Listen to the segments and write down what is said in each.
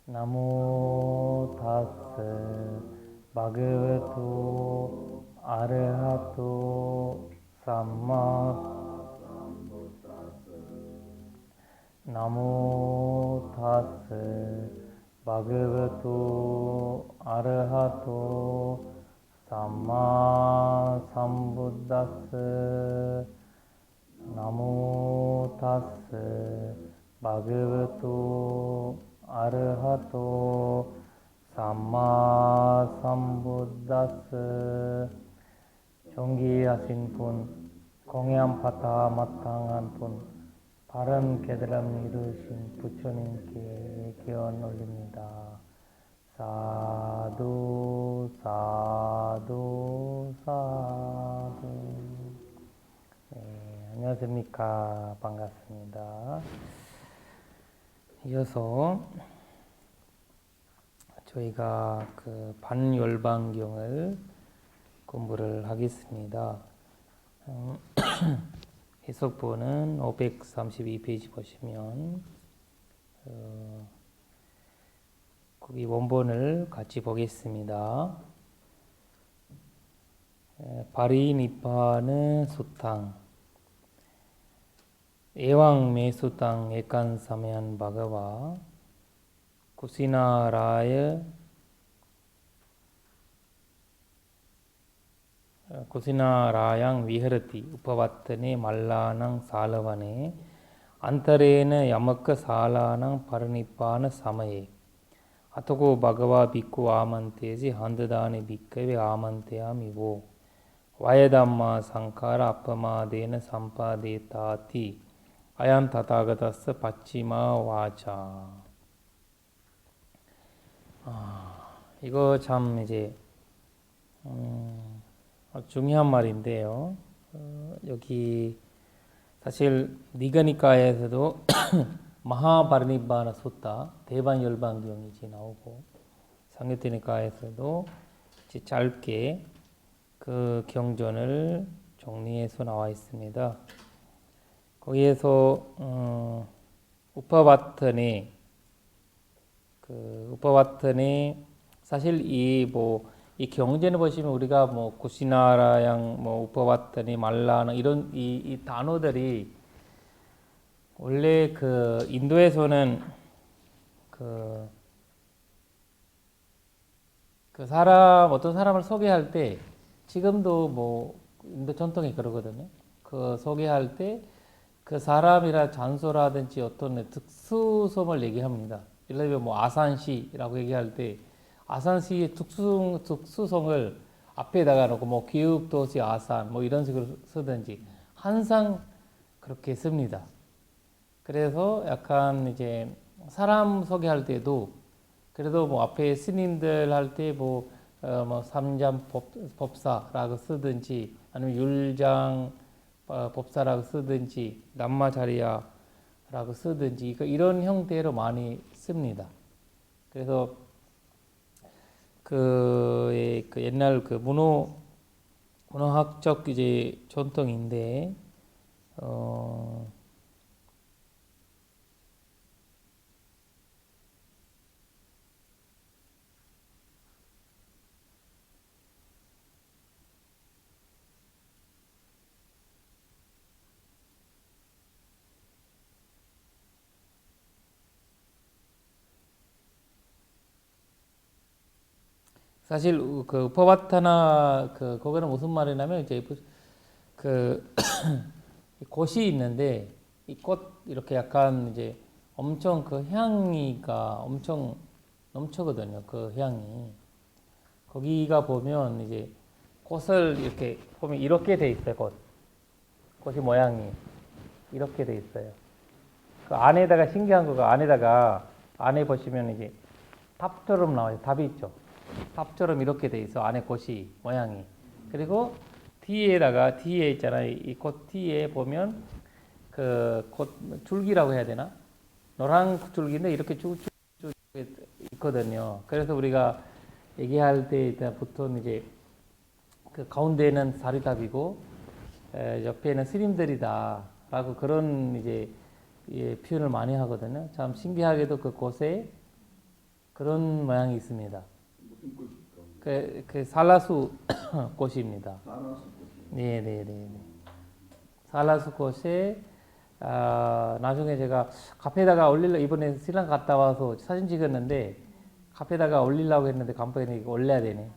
나모 타스 바그와토 아르하토 삼마 나모 타스 바그와토 아르하토 삼마 삼부다스 나모 타스 바그와토 아르하토 삼마 삼부다스 존귀하신 분, 공양 파타 마땅한 분, 바른 깨달음 이루신 부처님께 기원 올립니다. 사두 사두 사두. 네, 안녕하십니까. 반갑습니다. 이어서 저희가 그 반열반경을 공부를 하겠습니다. 해석본은 532페이지 보시면 거기 원본을 같이 보겠습니다. 바리니파는 수탕 에왕메수탕 에칸사메한 바가와 구시나라야 कुसिनारायां विहरति उपवत्तने मल्लानां सालवने अंतरेण यमक सालानां परिनिप्पान समये अतको भगवा भिक्खु आमन्तेसि हन्ददानि भिक्खवे आमन्त्यामि वो वयधम्मा संखार अपमादेन सम्पादेताति अयं तथागतस्य पश्चिमा वाचा. 이거 참 이제 중요한 말인데요. 여기 사실 니가니카에서도 마하바리니바나 수타 대반열반경이 나오고 상유티니카에서도 짧게 그 경전을 정리해서 나와 있습니다. 거기에서 우파와트네 사실 이 경전을 보시면 우리가 구시나라양 우파와트니 말라나 이런 이 단어들이 원래 그 인도에서는 그 사람 어떤 사람을 소개할 때 지금도 인도 전통이 그러거든요. 그 소개할 때 그 사람이라 장소라든지 어떤 특수성을 얘기합니다. 예를 들면 아산시라고 얘기할 때 아산시의 특수성을 앞에다가 놓고 교육도시 아산 이런 식으로 쓰든지 항상 그렇게 씁니다. 그래서 약간 이제 사람 소개할 때도 그래도 앞에 스님들 할 때 삼장 법사라고 쓰든지 아니면 율장 법사라고 쓰든지 남마자리야라고 쓰든지 이런 형태로 많이 씁니다. 그래서 그 옛날 그 문화학적 이제 전통인데 사실 그 우파와타나 거기는 무슨 말이냐면 이제 그 꽃이 있는데 이 꽃 이렇게 약간 이제 엄청 그 향이가 엄청 넘쳐거든요. 그 향이 거기가 보면 이제 꽃을 이렇게 보면 이렇게 돼 있어요. 꽃이 모양이 이렇게 돼 있어요. 그 안에다가 신기한 거가 안에 보시면 이제 탑처럼 나와요. 탑이 있죠. 탑처럼 이렇게 돼 있어. 안에 꽃이 모양이. 그리고 뒤에 있잖아요. 이 꽃 뒤에 보면 그 꽃 줄기라고 해야 되나? 노란 줄기인데 이렇게 쭉 있거든요. 그래서 우리가 얘기할 때 보통 이제 그 가운데는 사리탑이고 옆에는 스님들이다라고 그런 이제 표현을 많이 하거든요. 참 신기하게도 그 꽃에 그런 모양이 있습니다. 무슨 꽃일까? 그 살라수 꽃입니다. 사라스 꽃이. 네네네. 살라수 꽃에 나중에 제가 카페에다가 올릴려 이번에 스리랑카 갔다 와서 사진 찍었는데 카페에다가 올리려고 했는데 깜빡이네 이거 올려야 되네.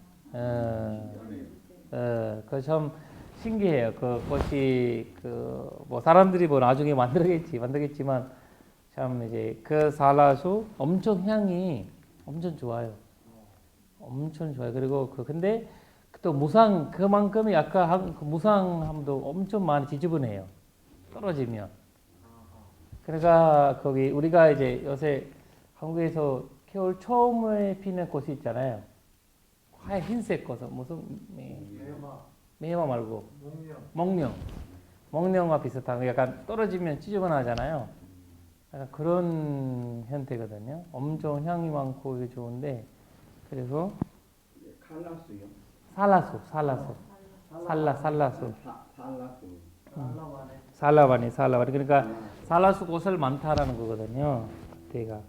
그 참 신기해요. 그 꽃이 그 뭐 사람들이 뭐 나중에 만들겠지만 참 이제 그 살라수 엄청 향이 엄청 좋아요. 엄청 좋아요. 그리고 근데 또 무상 그만큼 약간 그 무상함도 엄청 많이 지저분해요. 떨어지면. 그러니까 거기 우리가 이제 요새 한국에서 겨울 처음에 피는 꽃이 있잖아요. 하얀 흰색 꽃 무슨 매화 말고 몽룡과 비슷한 거 약간 떨어지면 지저분하잖아요. 약간 그런 형태거든요. 엄청 향이 많고 이게 좋은데 그래서 칼라스요? 살라수 살라스. 살라바니 그러니까 살라수 꽃을 많다라는 거거든요. 그때가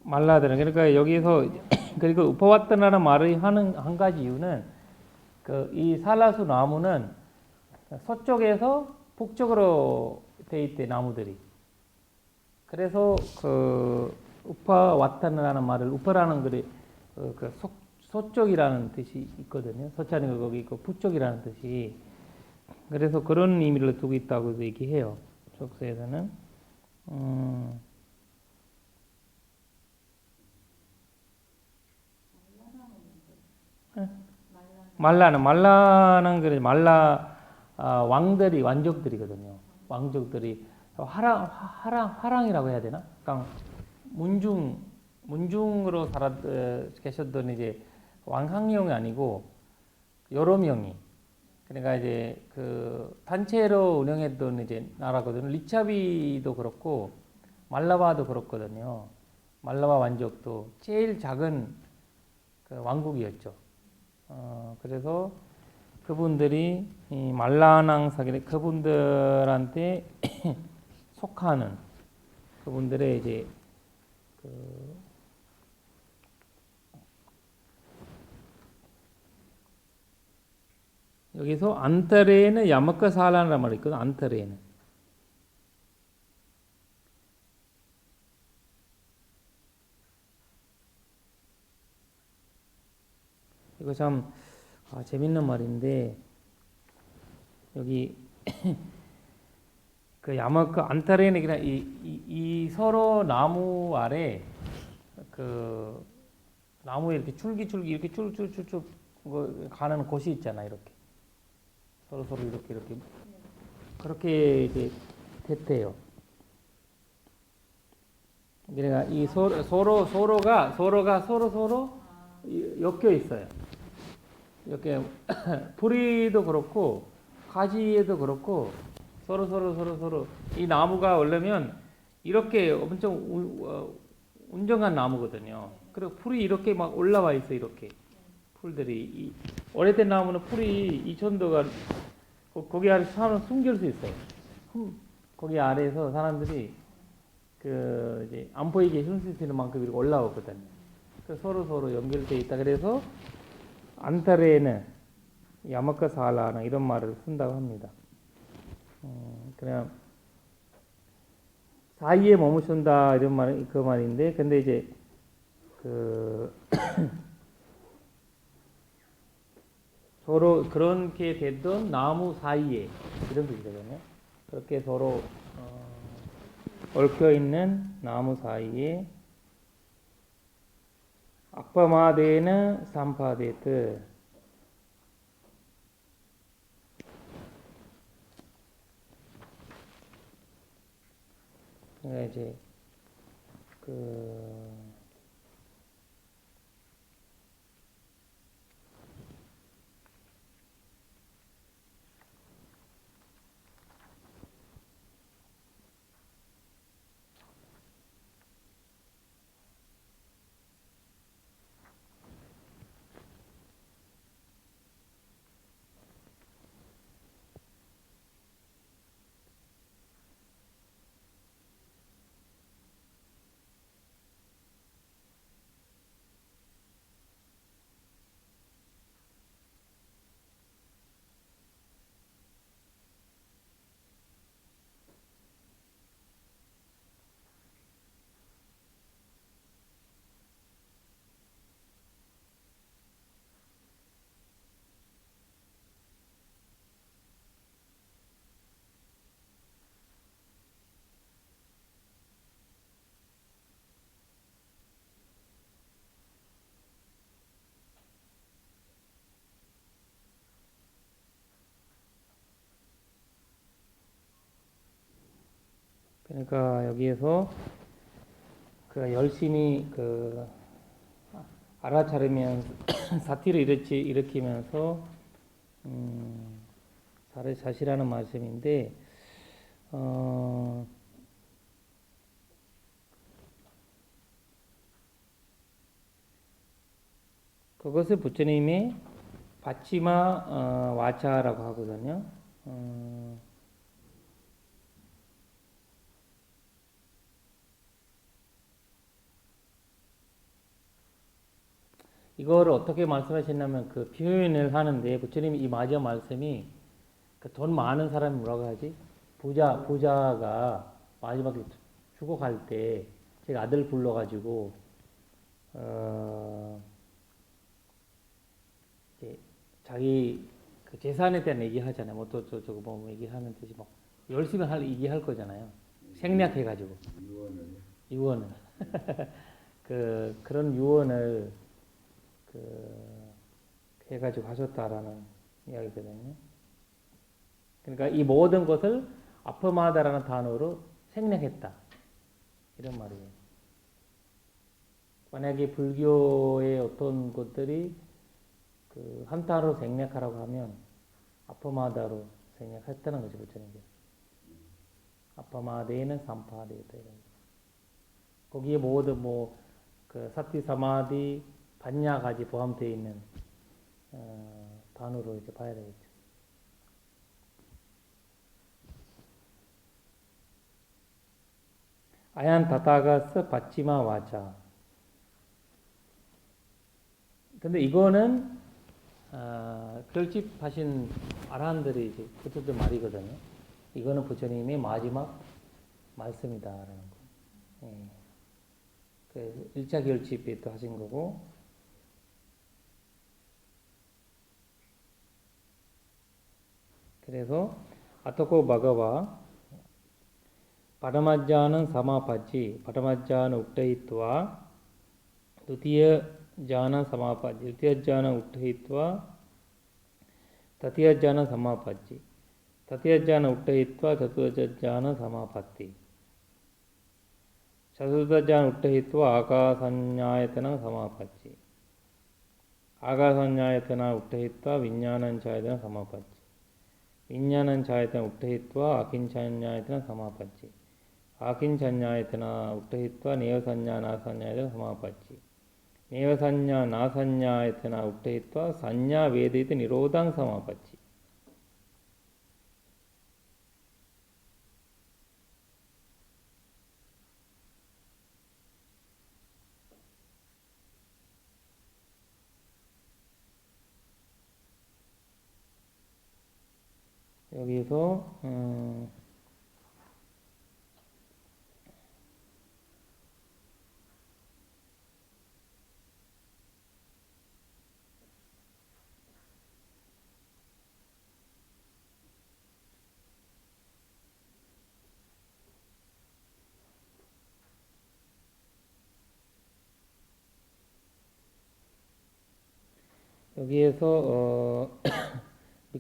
말라드는 그러니까 여기서 그리고 우퍼와트나라는 말을 하는 한 가지 이유는 그 이 살라수 나무는 서쪽에서 북쪽으로 돼 있대 나무들이. 그래서 그 우퍼와트나라는 말을 우퍼라는 글이 그 서쪽이라는 뜻이 있거든요. 서쪽이 거기 있고 북쪽이라는 뜻이. 그래서 그런 의미를 두고 있다고 얘기해요. 적서에서는. 말라는 그래 왕들이 왕족들이거든요. 왕족들이 화랑이라고 해야 되나? 그러니까 문중으로 계셨던 이제 왕항령이 아니고 여러 명이 그러니까 이제 그 단체로 운영했던 이제 나라거든요. 리차비도 그렇고 말라바도 그렇거든요. 말라바 왕족도 제일 작은 그 왕국이었죠. 그래서 그분들이 이 말라낭 사기 그분들한테 속하는 그분들의 이제 여기서 안타레는 야마카살라라는 말이 있거든. 안타레는 이거 참 재밌는 말인데 여기 그 야마카 안타레는 그냥 이 서로 나무 아래 그 나무에 이렇게 줄기 이렇게 쭉쭉쭉쭉 가는 곳이 있잖아 이렇게 서로 이렇게 그렇게 이제 됐대요. 그러니까 이 서로가 서로 엮여 있어요. 이렇게 뿌리도 그렇고 가지에도 그렇고 서로 이 나무가 원래면 이렇게 엄청 운정한 나무거든요. 그리고 풀이 이렇게 막 올라와 있어 이렇게 풀들이 오래된 나무는 풀이 이 정도가 거기 아래 사람 숨길 수 있어요. 거기 아래에서 사람들이 그 이제 안 보이게 숨길 수 있는 만큼 이렇게 올라오거든요. 서로 연결되어 있다. 그래서 안타레는 야마카살라나 이런 말을 쓴다고 합니다. 그냥 사이에 머무신다 이런 말 그 말인데 근데 이제 그 서로 그렇게 됐던 나무 사이에 이런 뜻이거든요. 그렇게 서로 얽혀 있는 나무 사이에 악파마데는 삼파데트 그러니까 이제 그 그러니까 여기에서 그 열심히 그 알아차리면서 사티를 일으키면서 자시라는 말씀인데 그것을 부처님이 받지마 와차라고 하거든요. 이거를 어떻게 말씀하셨냐면 그 표현을 하는데 부처님이 이 마지막 말씀이 그 돈 많은 사람이 뭐라고 하지? 부자가 마지막에 죽어갈 때 제가 아들 불러가지고 이제 자기 그 재산에 대한 얘기하잖아요. 뭐 또 저거 뭐 얘기하는 듯이 뭐 열심히 얘기할 거잖아요. 생략해가지고 유언을 그런 유언을 해가지고 하셨다라는 이야기거든요. 그러니까 이 모든 것을 아퍼마다라는 단어로 생략했다 이런 말이에요. 만약에 불교의 어떤 것들이 그 한 단어로 생략하라고 하면 아퍼마다로 생략했다는 거죠, 부처님께서. 아퍼마대에는 삼파되었다 이런 거. 거기에 모든 그 사티 사마디 반야까지 포함되어 있는 단어로 이제 봐야 되겠죠. 아얀 다타가스 받지마 와자. 근데 이거는 결집하신 아라한들이 이제 그들도 말이거든요. 이거는 부처님의 마지막 말씀이다라는 거. 예. 그 1차 결집에 또 하신 거고. 그래서 아토코 바가와 파라마ጃ는 사마파지 파라마자는 우ట్ట히त्वा द्वितीय ज्ञान समापज्य द्वितीय ज्ञान उट्टहित्वा तृतीय ज्ञान समापज्य तृतीय ज्ञान उट्टहित्वा चतुर्थ ज्ञान समापत्ति चतुर्थ ज्ञान उट्टहित्वा आकाशඤ්ඤायतन समापज्य आकाशඤ්ඤायतन उट्टहित्वा विज्ञानඤ्ඤायतन समापज्य विज्ञानඤ्ඤायतन उट्टहित्वा आकिञ्चඤ्ඤायतन समापज्य आकिञ्चඤ्ඤायतन उट्टहित्वा नेयसඤ्ඤानासඤ्ඤायतन समापज्य नेयसඤ්ඤා 나සඤ්ඤායතන උට්ඨිत्वा සංඥා වේදිත නිරෝධං සමාපච්චි. 여기서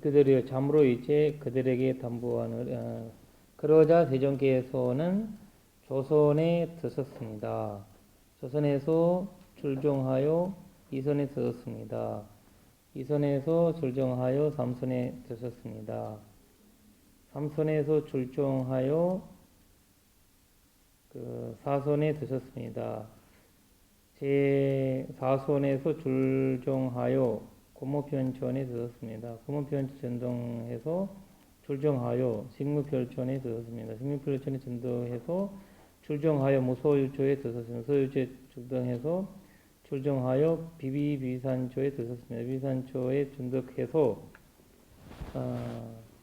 그들이 참으로 이제 그들에게 담보하는 그러자 세종께서는 조선에 드셨습니다. 조선에서 출정하여 이선에 드셨습니다. 이선에서 출정하여 삼선에 드셨습니다. 삼선에서 출정하여 그 사선에 드셨습니다. 제 4선에서 출정하여 고모편천에 드셨습니다. 고모편천 전동해서 출정하여 식무별천에 드셨습니다. 식무별천에 전동해서 출정하여 무소유초에 드셨습니다. 무소유초에 전동해서 출정하여 비비비산초에 드셨습니다. 비비산초에 전동해서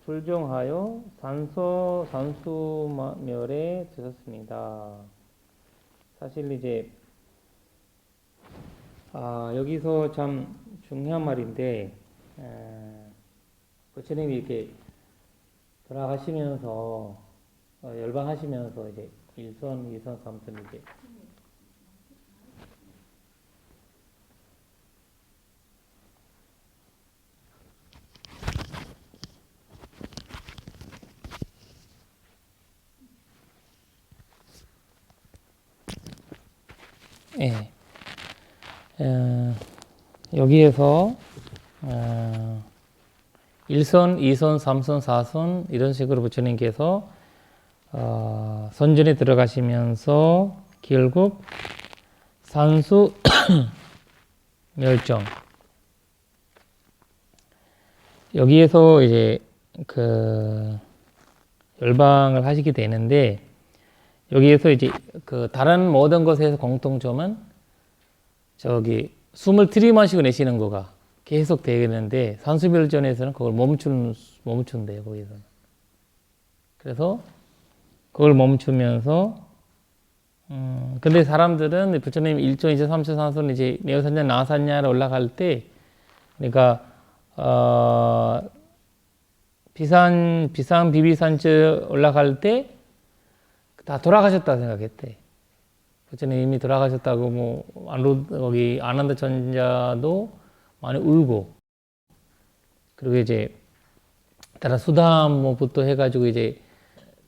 출정하여 산수멸에 드셨습니다. 사실 이제 여기서 참 중요한 말인데, 부처님이 이렇게 돌아가시면서, 열반하시면서 이제 1선, 2선, 3선 이제 예. 여기에서 1선, 2선, 3선, 4선 이런 식으로 부처님께서 선전에 들어가시면서 결국 산수 멸정 여기에서 이제 그 열방을 하시게 되는데 여기에서 이제 그 다른 모든 것에서 공통점은 저기 숨을 들이마시고 내쉬는 거가 계속 되겠는데 산수별전에서는 그걸 멈춘대요 거기서는. 그래서 그걸 멈추면서 근데 사람들은 부처님 1조, 2조, 3조, 4조는 이제 내어산냐, 나산냐를 올라갈 때 그러니까 비비산주 올라갈 때 다 돌아가셨다고 생각했대. 부처님 이미 돌아가셨다고 거기 아난다 전자도 많이 울고 그리고 이제 다른 수다모부터 해가지고 이제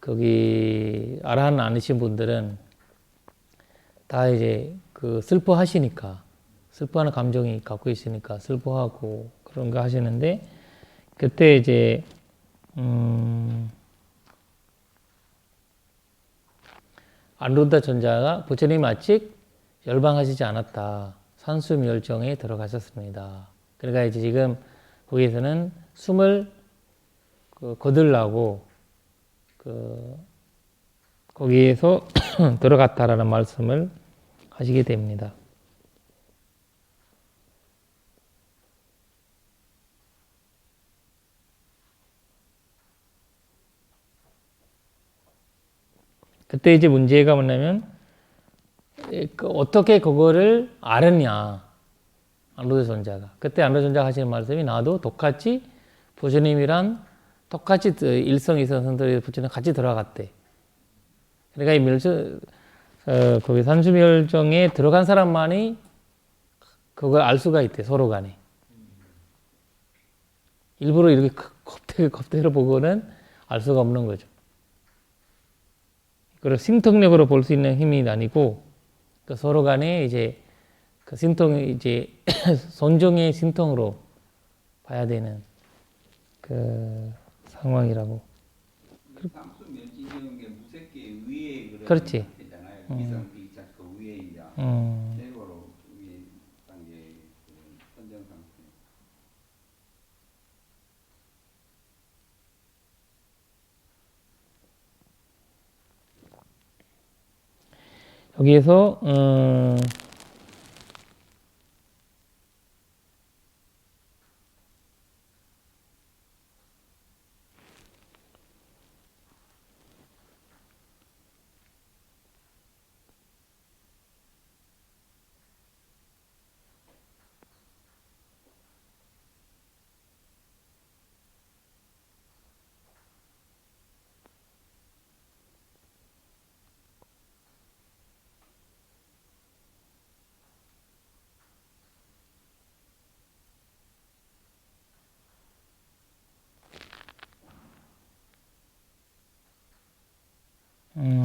거기 아라한 아니신 분들은 다 이제 그 슬퍼하시니까 슬퍼하는 감정이 갖고 있으니까 슬퍼하고 그런 거 하시는데 그때 이제 아누르다 전자가 부처님이 아직 열방하시지 않았다. 산수멸정에 들어가셨습니다. 그러니까 이제 지금 거기에서는 숨을 거들라고 거기에서 들어갔다라는 말씀을 하시게 됩니다. 그때 이제 문제가 뭐냐면 어떻게 그거를 알았냐 아누르다 전자가. 그때 아누르다 전자가 하시는 말씀이 나도 똑같이 부처님이랑 똑같이 일성 이성 선들이 부처님 같이 들어갔대. 그러니까 이 거기 산수멸정에 들어간 사람만이 그걸 알 수가 있대 서로 간에. 일부러 이렇게 겁대로 보고는 알 수가 없는 거죠. 그걸 신통력으로 볼 수 있는 힘이 아니고 그 서로 간에 이제 그 신통이 이제 손정의 신통으로 봐야 되는 그 상황이라고. 삼수 면지되는 게 무색계 위에 그렇지. 되잖아요. 기성 비자 그 위에 이제 최고로 위에 단계 선정 상태. 여기에서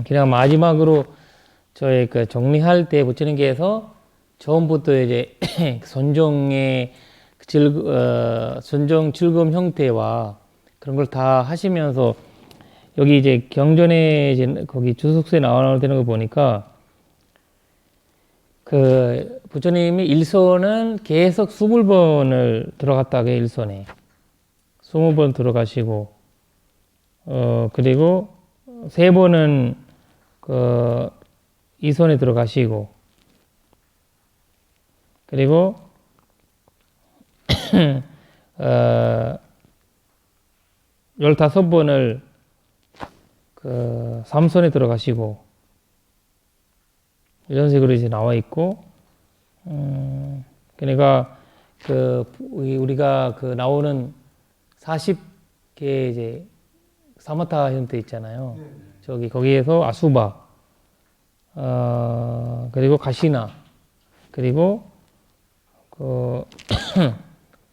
그냥 마지막으로 저의 그 정리할 때 부처님께서 처음부터 이제 선정의 선정 즐거움 형태와 그런 걸 다 하시면서 여기 이제 경전에 이제 거기 주석서에 나오는 거 보니까 그 부처님이 일선은 계속 20번을 들어갔다가 일선에 20번 들어가시고 그리고 3번은 그 이선에 들어가시고 그리고 15번을 그 3선에 들어가시고 이런 식으로 이제 나와 있고 그러니까 그 우리가 그 나오는 40개 이제 사마타 형태 있잖아요. 저기 거기에서 아수바 그리고 가시나 그리고 그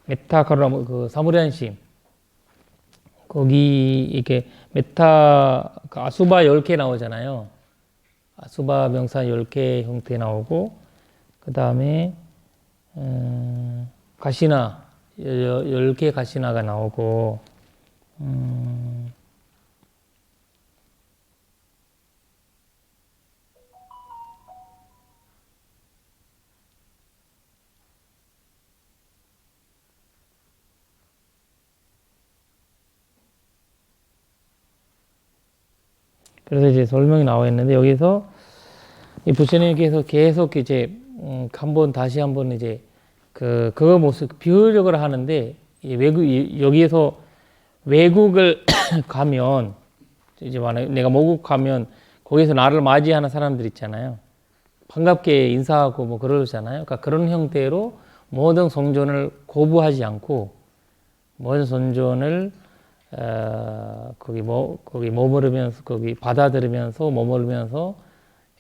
메타 카루나 그 사무리안심 거기 이렇게 메타 아수바 10개 나오잖아요. 아수바 명사 10개 형태 나오고 그 다음에 가시나 10개 가시나가 나오고 그래서 이제 설명이 나와 있는데 여기서 이 부처님께서 계속 이제 다시 한번 이제 그거 모습 비유적으로 하는데 여기에서 외국을 가면 이제 만약 내가 모국 가면 거기서 나를 맞이하는 사람들 있잖아요. 반갑게 인사하고 뭐 그러잖아요. 그러니까 그런 형태로 모든 성전을 거부하지 않고 모든 성전을 거기 머무르면서 거기 받아들이면서 머무르면서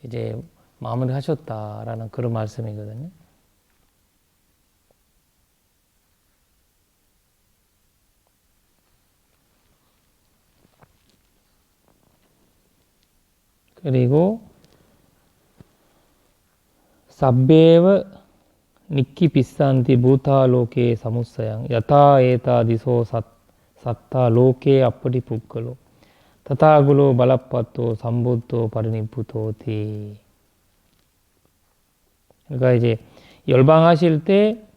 이제 마무리하셨다라는 그런 말씀이거든요. 그리고 sabbev nikki pissanti bhuta loke samussayang yata eta diso satta loke appadi pukkalo tatagulo balappato sambuddho parinibbuddhoti. 그러니까 이제 열방하실 때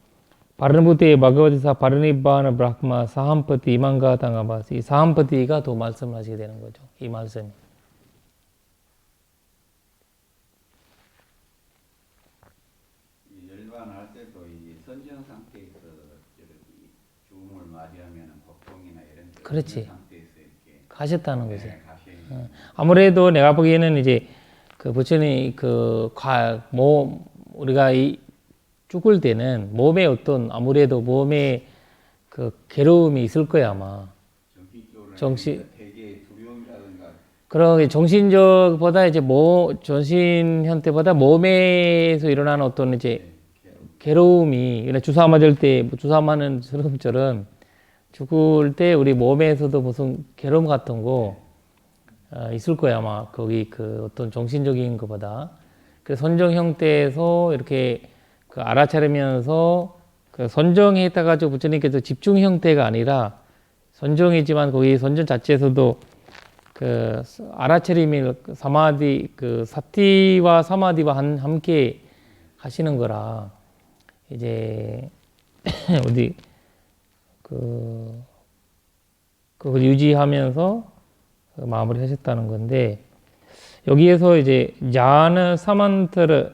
바르니부테 바가와디사 바르니바나 브라흐마 사함파티 이만가 당아바스 이 사함파티가 또 말씀을 하시게 되는 거죠. 이 말씀이. 열반할 때도 이 선정 상태에서 이렇게 죽음을 맞이하면 법봉이나 이런 그렇지. 상태에서 이렇게 가셨다는 거지. 가셔야 아무래도 내가 보기에는 이제 그 부처님 우리가 이 죽을 때는 몸에 어떤 아무래도 몸에 그 괴로움이 있을 거야 아마. 정신 되게 두려움이라든가 그런 정신적보다 이제 전신 형태보다 몸에서 일어나는 어떤 이제 괴로움이 주사 맞을 때 주사 맞는 사람처럼 죽을 때 우리 몸에서도 무슨 괴로움 같은 거 있을 거야 아마 거기 그 어떤 정신적인 것보다 그 선정 형태에서 이렇게 그 알아차리면서 그 선정했다 가지고 부처님께서 집중 형태가 아니라 선정이지만 거기 선정 자체에서도 그 알아차림이 사마디 그 사티와 사마디와 함께 하시는 거라 이제 어디 그걸 유지하면서 마무리하셨다는 건데 여기에서 이제 자나 사만타르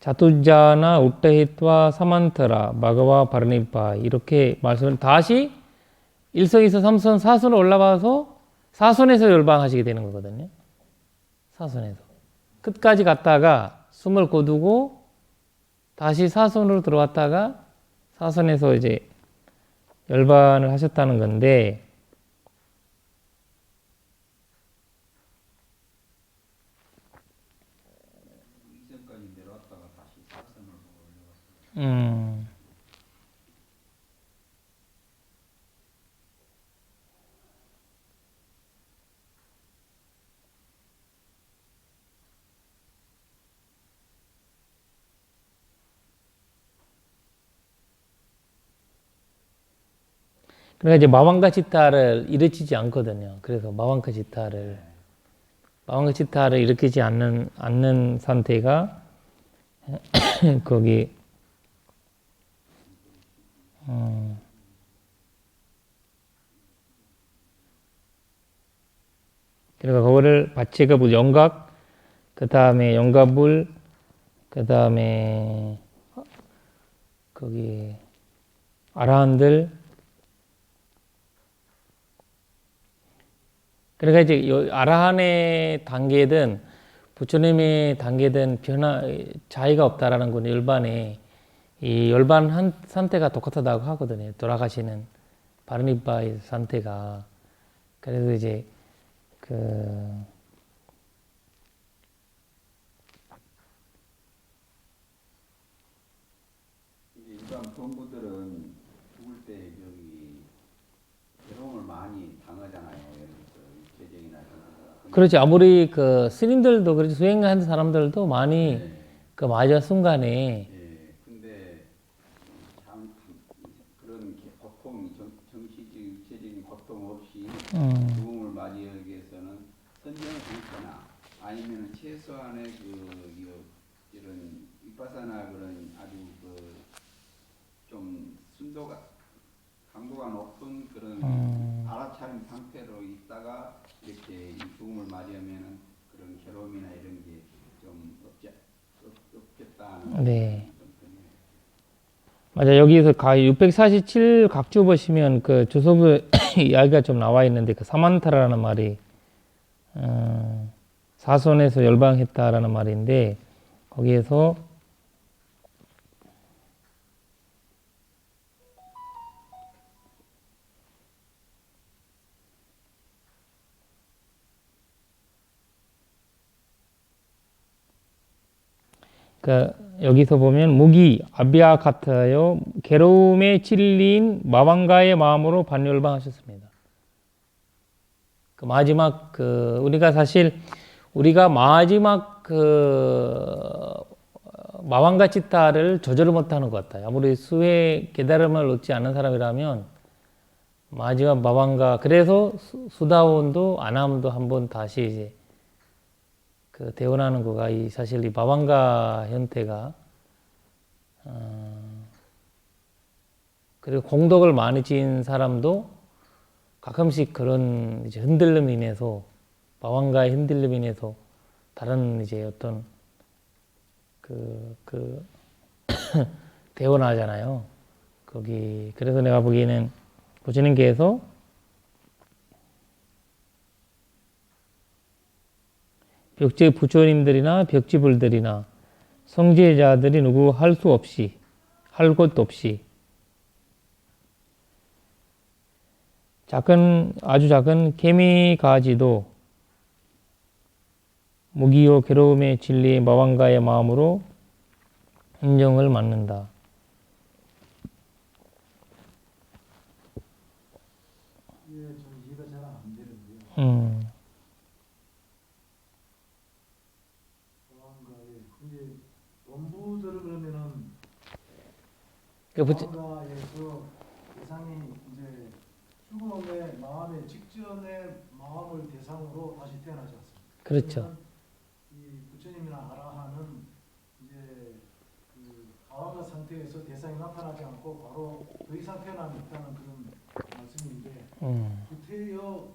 자투자나 우tta히트와 사만타라 바가와 파르니파 이렇게 말씀을 다시 1선에서 3선 4선으로 올라가서 4선에서 열방하시게 되는 거거든요. 4선에서 끝까지 갔다가 숨을 거두고 다시 4선으로 들어왔다가 4선에서 이제 열반을 하셨다는 건데 이전까지 내려왔다가 다시 사선으로 올려갔어요. 그러니까 이제 마왕가 치타를 일으키지 않거든요. 그래서 마왕가 치타를 일으키지 않는 상태가 거기 그러니까 그거를 바치가 영각 그 다음에 영가불 그 다음에 거기 아라한들 그러니까 이제 아라한의 단계든 부처님의 단계든 차이가 없다라는 건 열반에 이 열반 상태가 똑같다고 하거든요. 돌아가시는 바르니바의 상태가 그래서 이제 일반 본부들은 죽을 때 여기 괴로움을 많이 당하잖아요. 육체적이나 그렇지 아무리 그 스님들도 그렇지 수행하는 사람들도 많이 그 마지막 순간에 예, 근데 참 그런 고통, 정치적, 육체적인 고통 없이 죽음을 맞이하기 위해서는 선정을 끊거나 아니면 최소한의 이런 윗바사나 그런 아주 좀 순도가 강도가 높은 그런 알아차림 상태로 있다가 이렇게 이 죽음을 맞이하면은 그런 괴로움이나 이런 게 좀 없겠다는 네. 좀 드네요. 맞아. 여기서 647 각주 보시면 그 주석의 이야기가 좀 나와 있는데 그 사만타라는 말이 사손에서 열방했다라는 말인데 거기에서 그 여기서 보면 무기 아비아 같아요. 괴로움에 찔린 마왕가의 마음으로 반열방하셨습니다. 그 마지막 우리가 사실 우리가 마지막 마왕가 치타를 조절을 못하는 것 같아요. 아무리 수의 깨달음을 얻지 않는 사람이라면 마지막 마왕가 그래서 수다원도 안함도 한번 다시 이제 대원하는 거가 사실 이 마왕가 형태가 그리고 공덕을 많이 지은 사람도 가끔씩 그런 이제 흔들림이 인해서 마왕가의 흔들림이 인해서 다른 이제 어떤 대원하잖아요. 거기 그래서 내가 보기에는 부처님께서 벽지 부처님들이나 벽지불들이나 성제자들이 누구 할 수 없이 할 것도 없이 아주 작은 개미가지도 무기요 괴로움의 진리의 마왕가의 마음으로 인정을 받는다. 예, 좀 이해가 잘 안 되는데요. 근데 원부들을 그러면은 마음가에서 대상이 이제 죽음의 마음의 직전의 마음을 대상으로 다시 태어나지 않습니까? 그렇죠. 이 부처님이나 아라한은 이제 가와가 상태에서 대상이 나타나지 않고 바로 더 이상 태어남이 있다는 그런 말씀인데 구태여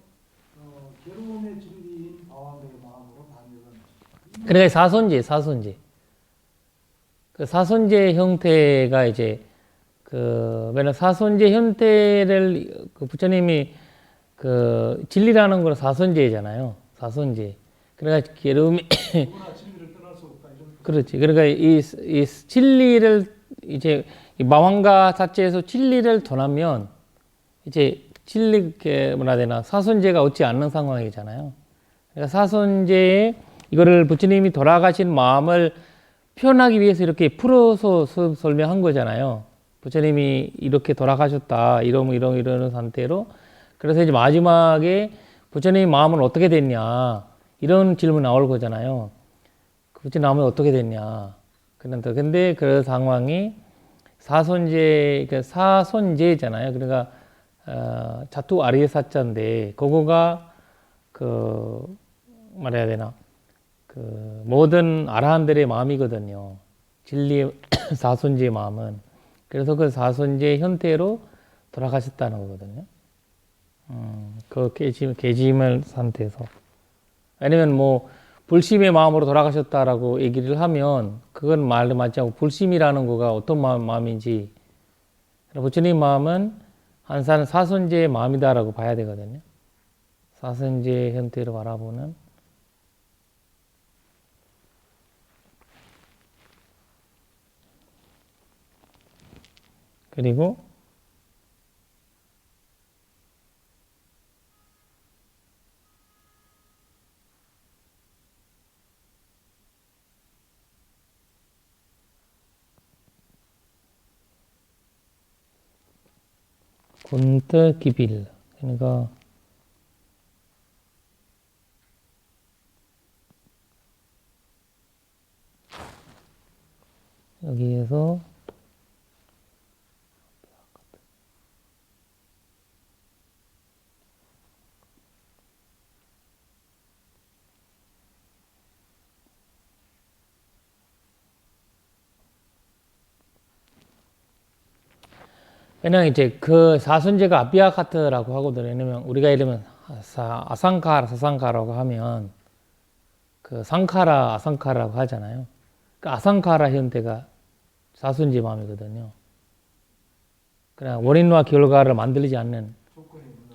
괴로움의 진리인 바왕가의 마음으로 반열을 그러니까 사손제. 그 사손제 형태가 이제 맨날 사손제 형태를 부처님이 진리라는 걸 사손제잖아요. 사손제. 그러니까 괴로움이 누구나 진리를 떠날 수 없다 이런. 그렇지. 그러니까 이 진리를 이제 이 마왕가 자체에서 진리를 전하면 이제 뭐라 해야 되나 사손제가 얻지 않는 상황이잖아요. 그러니까 사손제에 이거를 부처님이 돌아가신 마음을 표현하기 위해서 이렇게 풀어서 설명한 거잖아요. 부처님이 이렇게 돌아가셨다. 이런 상태로. 그래서 이제 마지막에 부처님의 마음은 어떻게 됐냐. 이런 질문 나올 거잖아요. 부처님 마음은 어떻게 됐냐. 근데 그 상황이 사손제잖아요. 그러니까 자투 아리에 사자인데 그거가 말해야 되나 모든 아라한들의 마음이거든요. 진리 사손제의 마음은. 그래서 그 사손제 형태로 돌아가셨다는 거거든요. 그 계짐을 상태에서. 왜냐면 불심의 마음으로 돌아가셨다라고 얘기를 하면 그건 말도 맞지 않고 불심이라는 거가 어떤 마음인지 부처님 마음은 항상 사손제의 마음이다라고 봐야 되거든요. 사손제 형태로 바라보는 그리고 군트 기빌 그러니까 여기에서 그냥 이제 그 사순제가 아비아카트라고 하거든요. 왜냐면 우리가 이러면 아상카라, 사상카라고 하면 그 상카라, 아상카라고 하잖아요. 그 아상카라 현대가 사순제 마음이거든요. 그냥 원인과 결과를 만들지 않는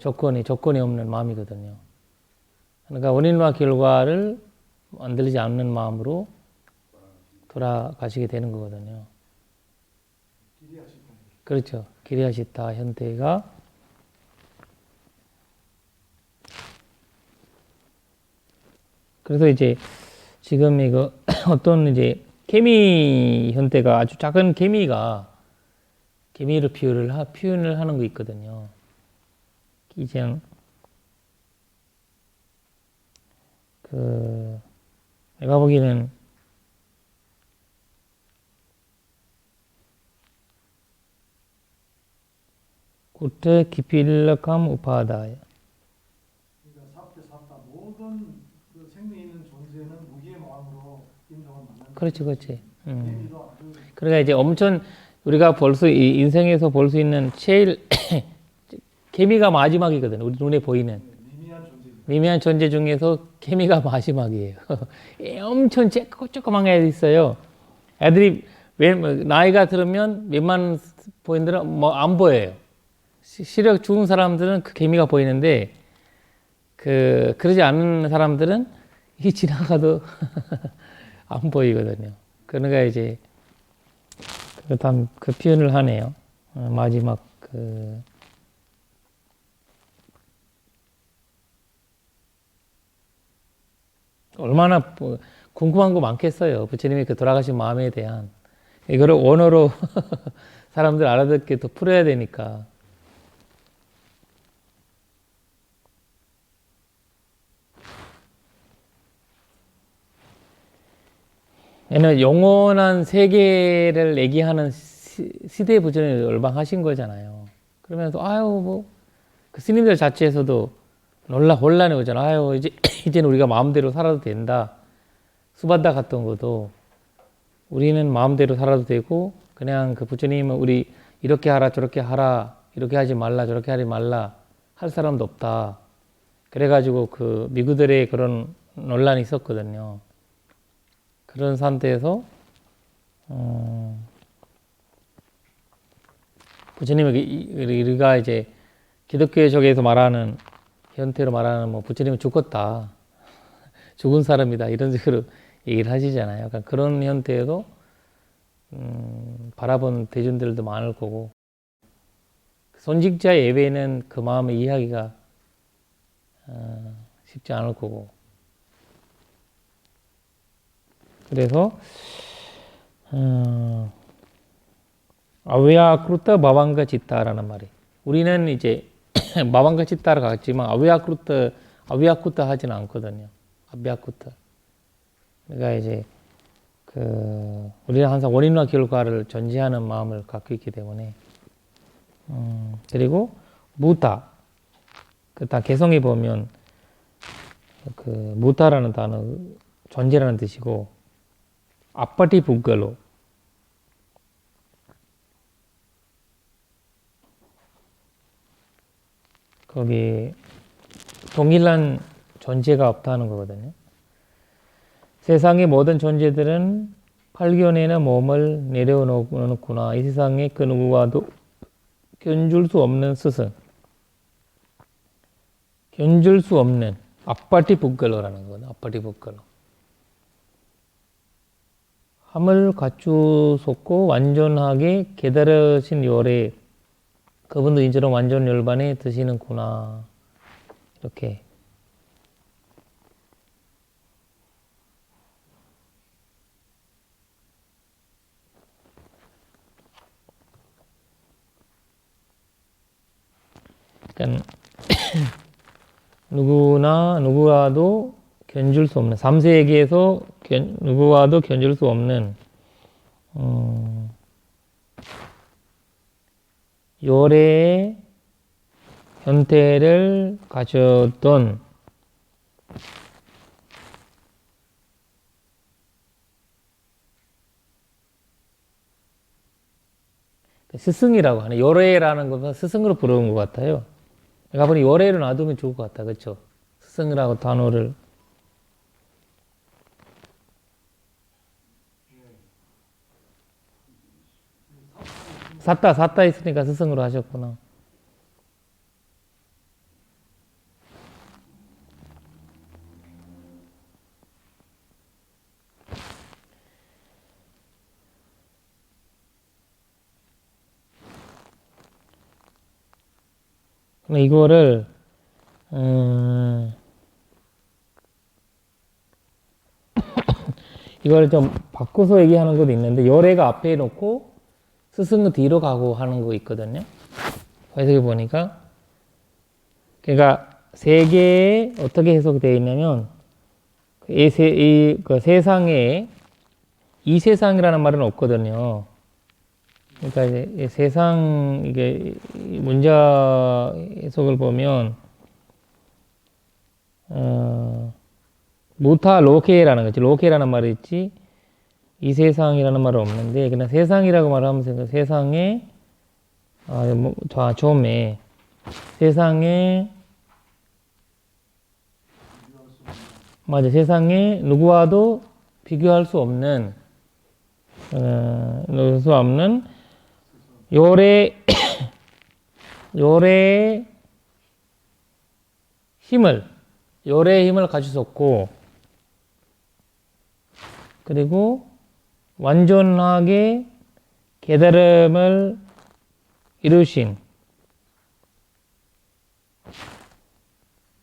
조건이 없는 마음이거든요. 그러니까 원인과 결과를 만들지 않는 마음으로 돌아가시게 되는 거거든요. 그렇죠. 기리아시타 현대가 그래서 이제 지금 이거 어떤 이제 개미 현대가 아주 작은 개미가 개미를 표현을 하는 거 있거든요. 이제 그 내가 보기에는 구태 기필락함 우파다야. 그러니까 삽대 삽다 모든 그 생명 있는 존재는 무기의 마음으로 인종을 만나는. 그렇지. 개미도 아주 그러니까 이제 엄청 우리가 인생에서 볼 수 있는 제일 개미가 마지막이거든요. 우리 눈에 보이는 미미한 존재 중에서 개미가 마지막이에요. 엄청 조그만 애 있어요. 애들이 나이가 들으면 웬만한 보인들은 뭐 안 보여요. 시력 좋은 사람들은 그 개미가 보이는데 그러지 않은 사람들은 이 지나가도 안 보이거든요. 그러니까 이제 그 표현을 하네요. 마지막 얼마나 궁금한 거 많겠어요. 부처님이 그 돌아가신 마음에 대한 이거를 원어로 사람들 알아듣게 또 풀어야 되니까. 얘는 영원한 세계를 얘기하는 시대 부처님이 열방하신 거잖아요. 그러면서 그 스님들 자체에서도 혼란이 오잖아요. 이제는 우리가 마음대로 살아도 된다. 수바다 갔던 것도 우리는 마음대로 살아도 되고 그냥 그 부처님은 우리 이렇게 하라 저렇게 하라 이렇게 하지 말라 저렇게 하지 말라 할 사람도 없다. 그래가지고 그 미구들의 그런 논란이 있었거든요. 그런 상태에서 부처님이 우리가 이제 기독교 쪽에서 말하는 현태로 말하는 뭐 부처님은 죽었다, 죽은 사람이다 이런 식으로 얘기를 하시잖아요. 약간 그런 현태에도 바라본 대중들도 많을 거고 손직자 예배는 그 마음을 이해하기가 쉽지 않을 거고. 그래서 아웨아크루타 바방가 치타라는 말이 우리는 이제 바방가 치타를 갔지만 아웨아쿠타 하지는 않거든요. 아베아쿠타. 그러니까 이제 우리는 항상 원인과 결과를 전제하는 마음을 갖고 있기 때문에 그리고 무타 다 개성에 보면 그 무타라는 단어 존재라는 뜻이고 아빠티 북글로 거기 동일한 존재가 없다는 거거든요. 세상의 모든 존재들은 팔견에는 몸을 내려놓구나. 이 세상에 그 누구와도 견줄 수 없는 스승. 견줄 수 없는 아빠티 북글로라는 거거든요. 아빠티 북글로. 함을 갖추었고 완전하게 깨달으신 요래 그분도 이처럼 완전 열반에 드시는구나. 이렇게. 그러니까 누구와도 견줄 수 없는 3세계에서 누구와도 견줄 수 없는 요래의 형태를 가졌던 스승이라고 하네. 요래라는 것은 스승으로 부르는 것 같아요. 내가 보니 요래를 놔두면 좋을 것 같다. 그렇죠? 스승이라고 단어를. 샀다 있으니까 스승으로 하셨구나. 근데 이거를 이거를 좀 바꿔서 얘기하는 것도 있는데 요래가 앞에 놓고 스승은 뒤로 가고 하는 거 있거든요. 해석해 보니까 그러니까 세 개에 어떻게 해석되어 있냐면 그 세상에 이 세상이라는 말은 없거든요. 그러니까 이제 이 세상 이게 문자 해석을 보면 무타 로케라는 거지. 로케라는 말이 있지. 이 세상이라는 말은 없는데 그냥 세상이라고 말하면서 세상에 처음에 세상에 맞아. 세상에 누구와도 비교할 수 없는 요래의 힘을 가지셨고 그리고 완전하게 깨달음을 이루신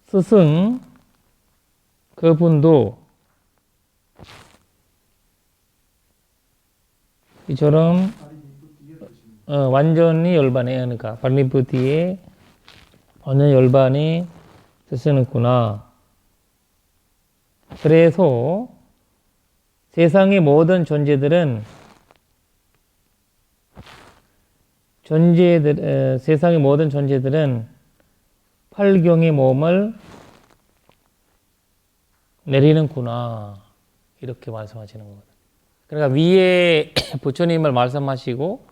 스승 그분도 이처럼 완전히 열반해. 그러니까 발리부티에 완전 열반이 쓰시는구나. 그래서 세상의 모든 세상의 모든 존재들은 팔경의 몸을 내리는구나. 이렇게 말씀하시는 거거든요. 그러니까 위에 부처님을 말씀하시고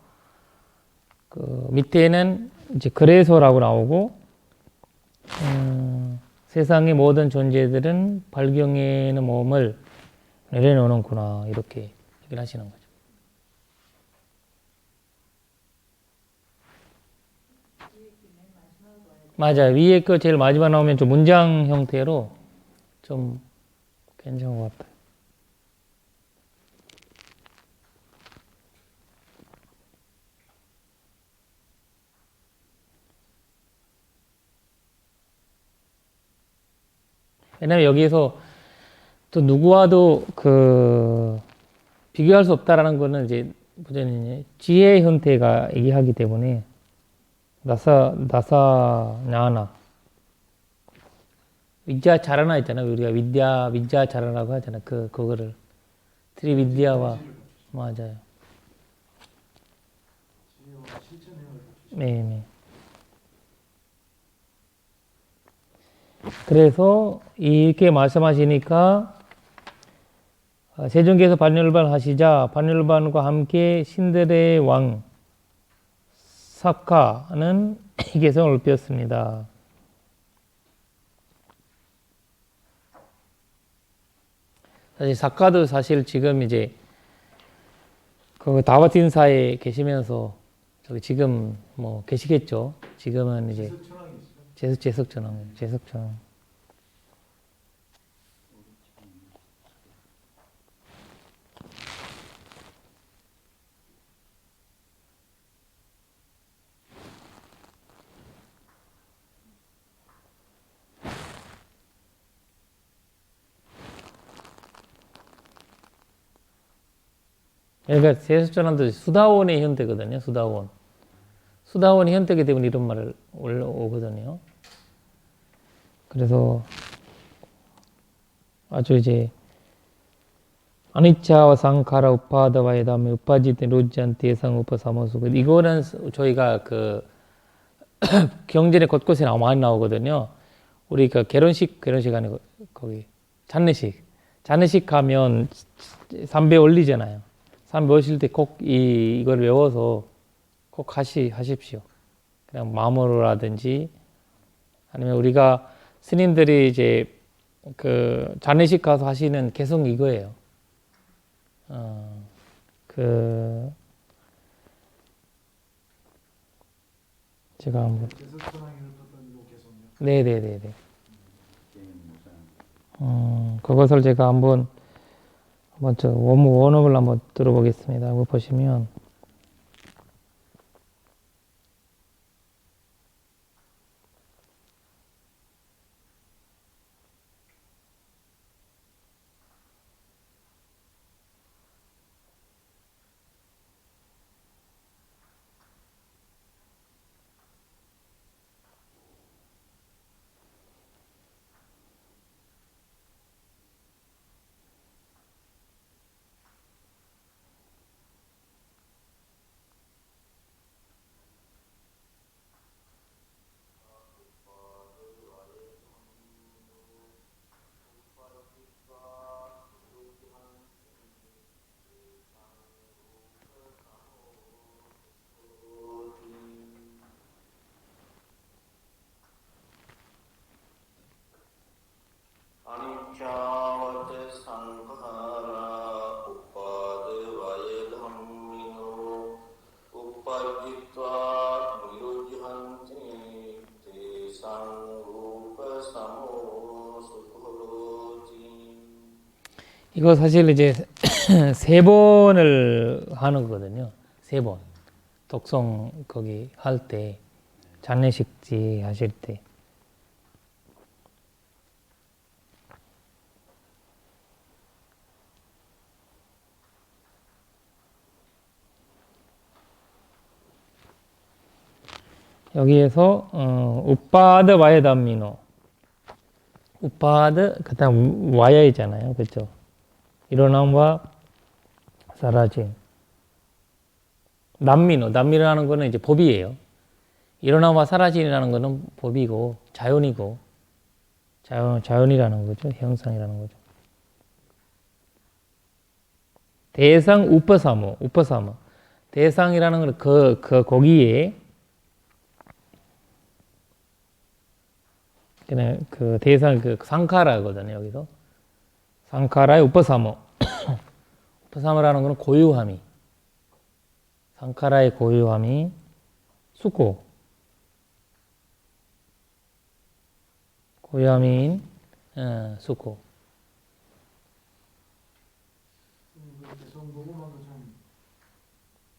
그 밑에는 이제 그래서라고 나오고 세상의 모든 존재들은 발경에는 몸을 내려놓는구나 이렇게 얘기를 하시는 거죠. 맞아요. 위에 거 제일 마지막 나오면 좀 문장 형태로 좀 괜찮은 것 같아요. 왜냐면 여기에서 또 누구와도 비교할 수 없다라는 거는 이제 부처님이 지혜의 형태가 얘기하기 때문에 나사냐나 위자 자라나 있잖아요. 우리가 위자 자라나고 하잖아. 그거를 트리위디아와 맞아요. 네. 그래서 이렇게 말씀하시니까 세종께서 반열반 하시자 반열반과 함께 신들의 왕 사카는 개성을 띄었습니다. 사실 사카도 사실 지금 이제 그 다와틴사에 계시면서 저기 지금 뭐 계시겠죠. 지금은 이제 제석천왕. 그러니까 제석천왕도 수다원의 현대거든요. 수다원이 현대이기 때문에 이런 말을 올라오거든요. 그래서 아주 이제 아니차와 상카라 우파다와의 다음에 우파지테 로지한테 예상 우파 사모수 이거는 저희가 그 경전에 곳곳에 많이 나오거든요. 우리 그 결혼식 아니고 거기 잔례식 하면 삼배 올리잖아요. 삼배 올릴 때 꼭 이걸 외워서 꼭 하십시오. 그냥 마음으로라든지 아니면 우리가 스님들이 이제 그 잔례식 가서 하시는 개성 이거예요. 제가 한번 대설천왕이를 떴던 요 개성이요. 네네네네. 그것을 제가 한번 저 원어를 한번 들어보겠습니다. 한번 보시면 아니차와테 상카라 우파드와예 담미노 우파지त्वा 니로지한테 대상루pasamosukhoti 이거 사실 이제 세 번을 하는 거거든요. 세 번. 독성 거기 할 때, 장례식지 하실 때. 여기에서 우빠드 와야담미노 우빠드 그다음 와야이잖아요, 그렇죠? 일어남과 사라짐. 남미라는 거는 이제 법이에요. 일어남과 사라짐이라는 거는 법이고 자연이고 자연이라는 거죠, 형상이라는 거죠. 대상 우퍼사모 대상이라는 거는 거기에 그냥 그 대상 그 상카라거든요. 여기서 상카라의 우퍼사모 우퍼사모라는 거는 고유함이 상카라의 고유함이 수고 고유함인 수고 개성 녹음한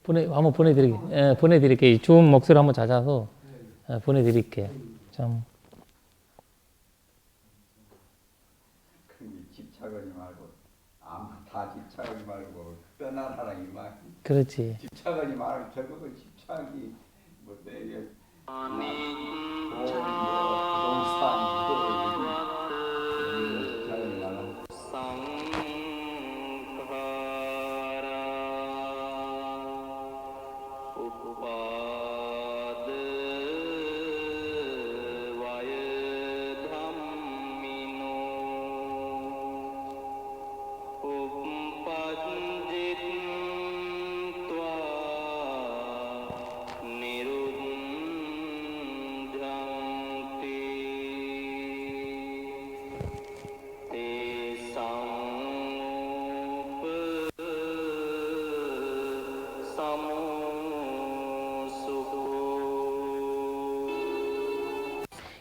거좀 한번 보내드릴게요. 좋은 목소리 한번 찾아서 보내드릴게요. 참. 집착하지 말고 다 집착하지 말고 떠나라라 이 말. 그렇지. 집착하지 말고 결국은 집착이 뭐 내게 집착하지 말라.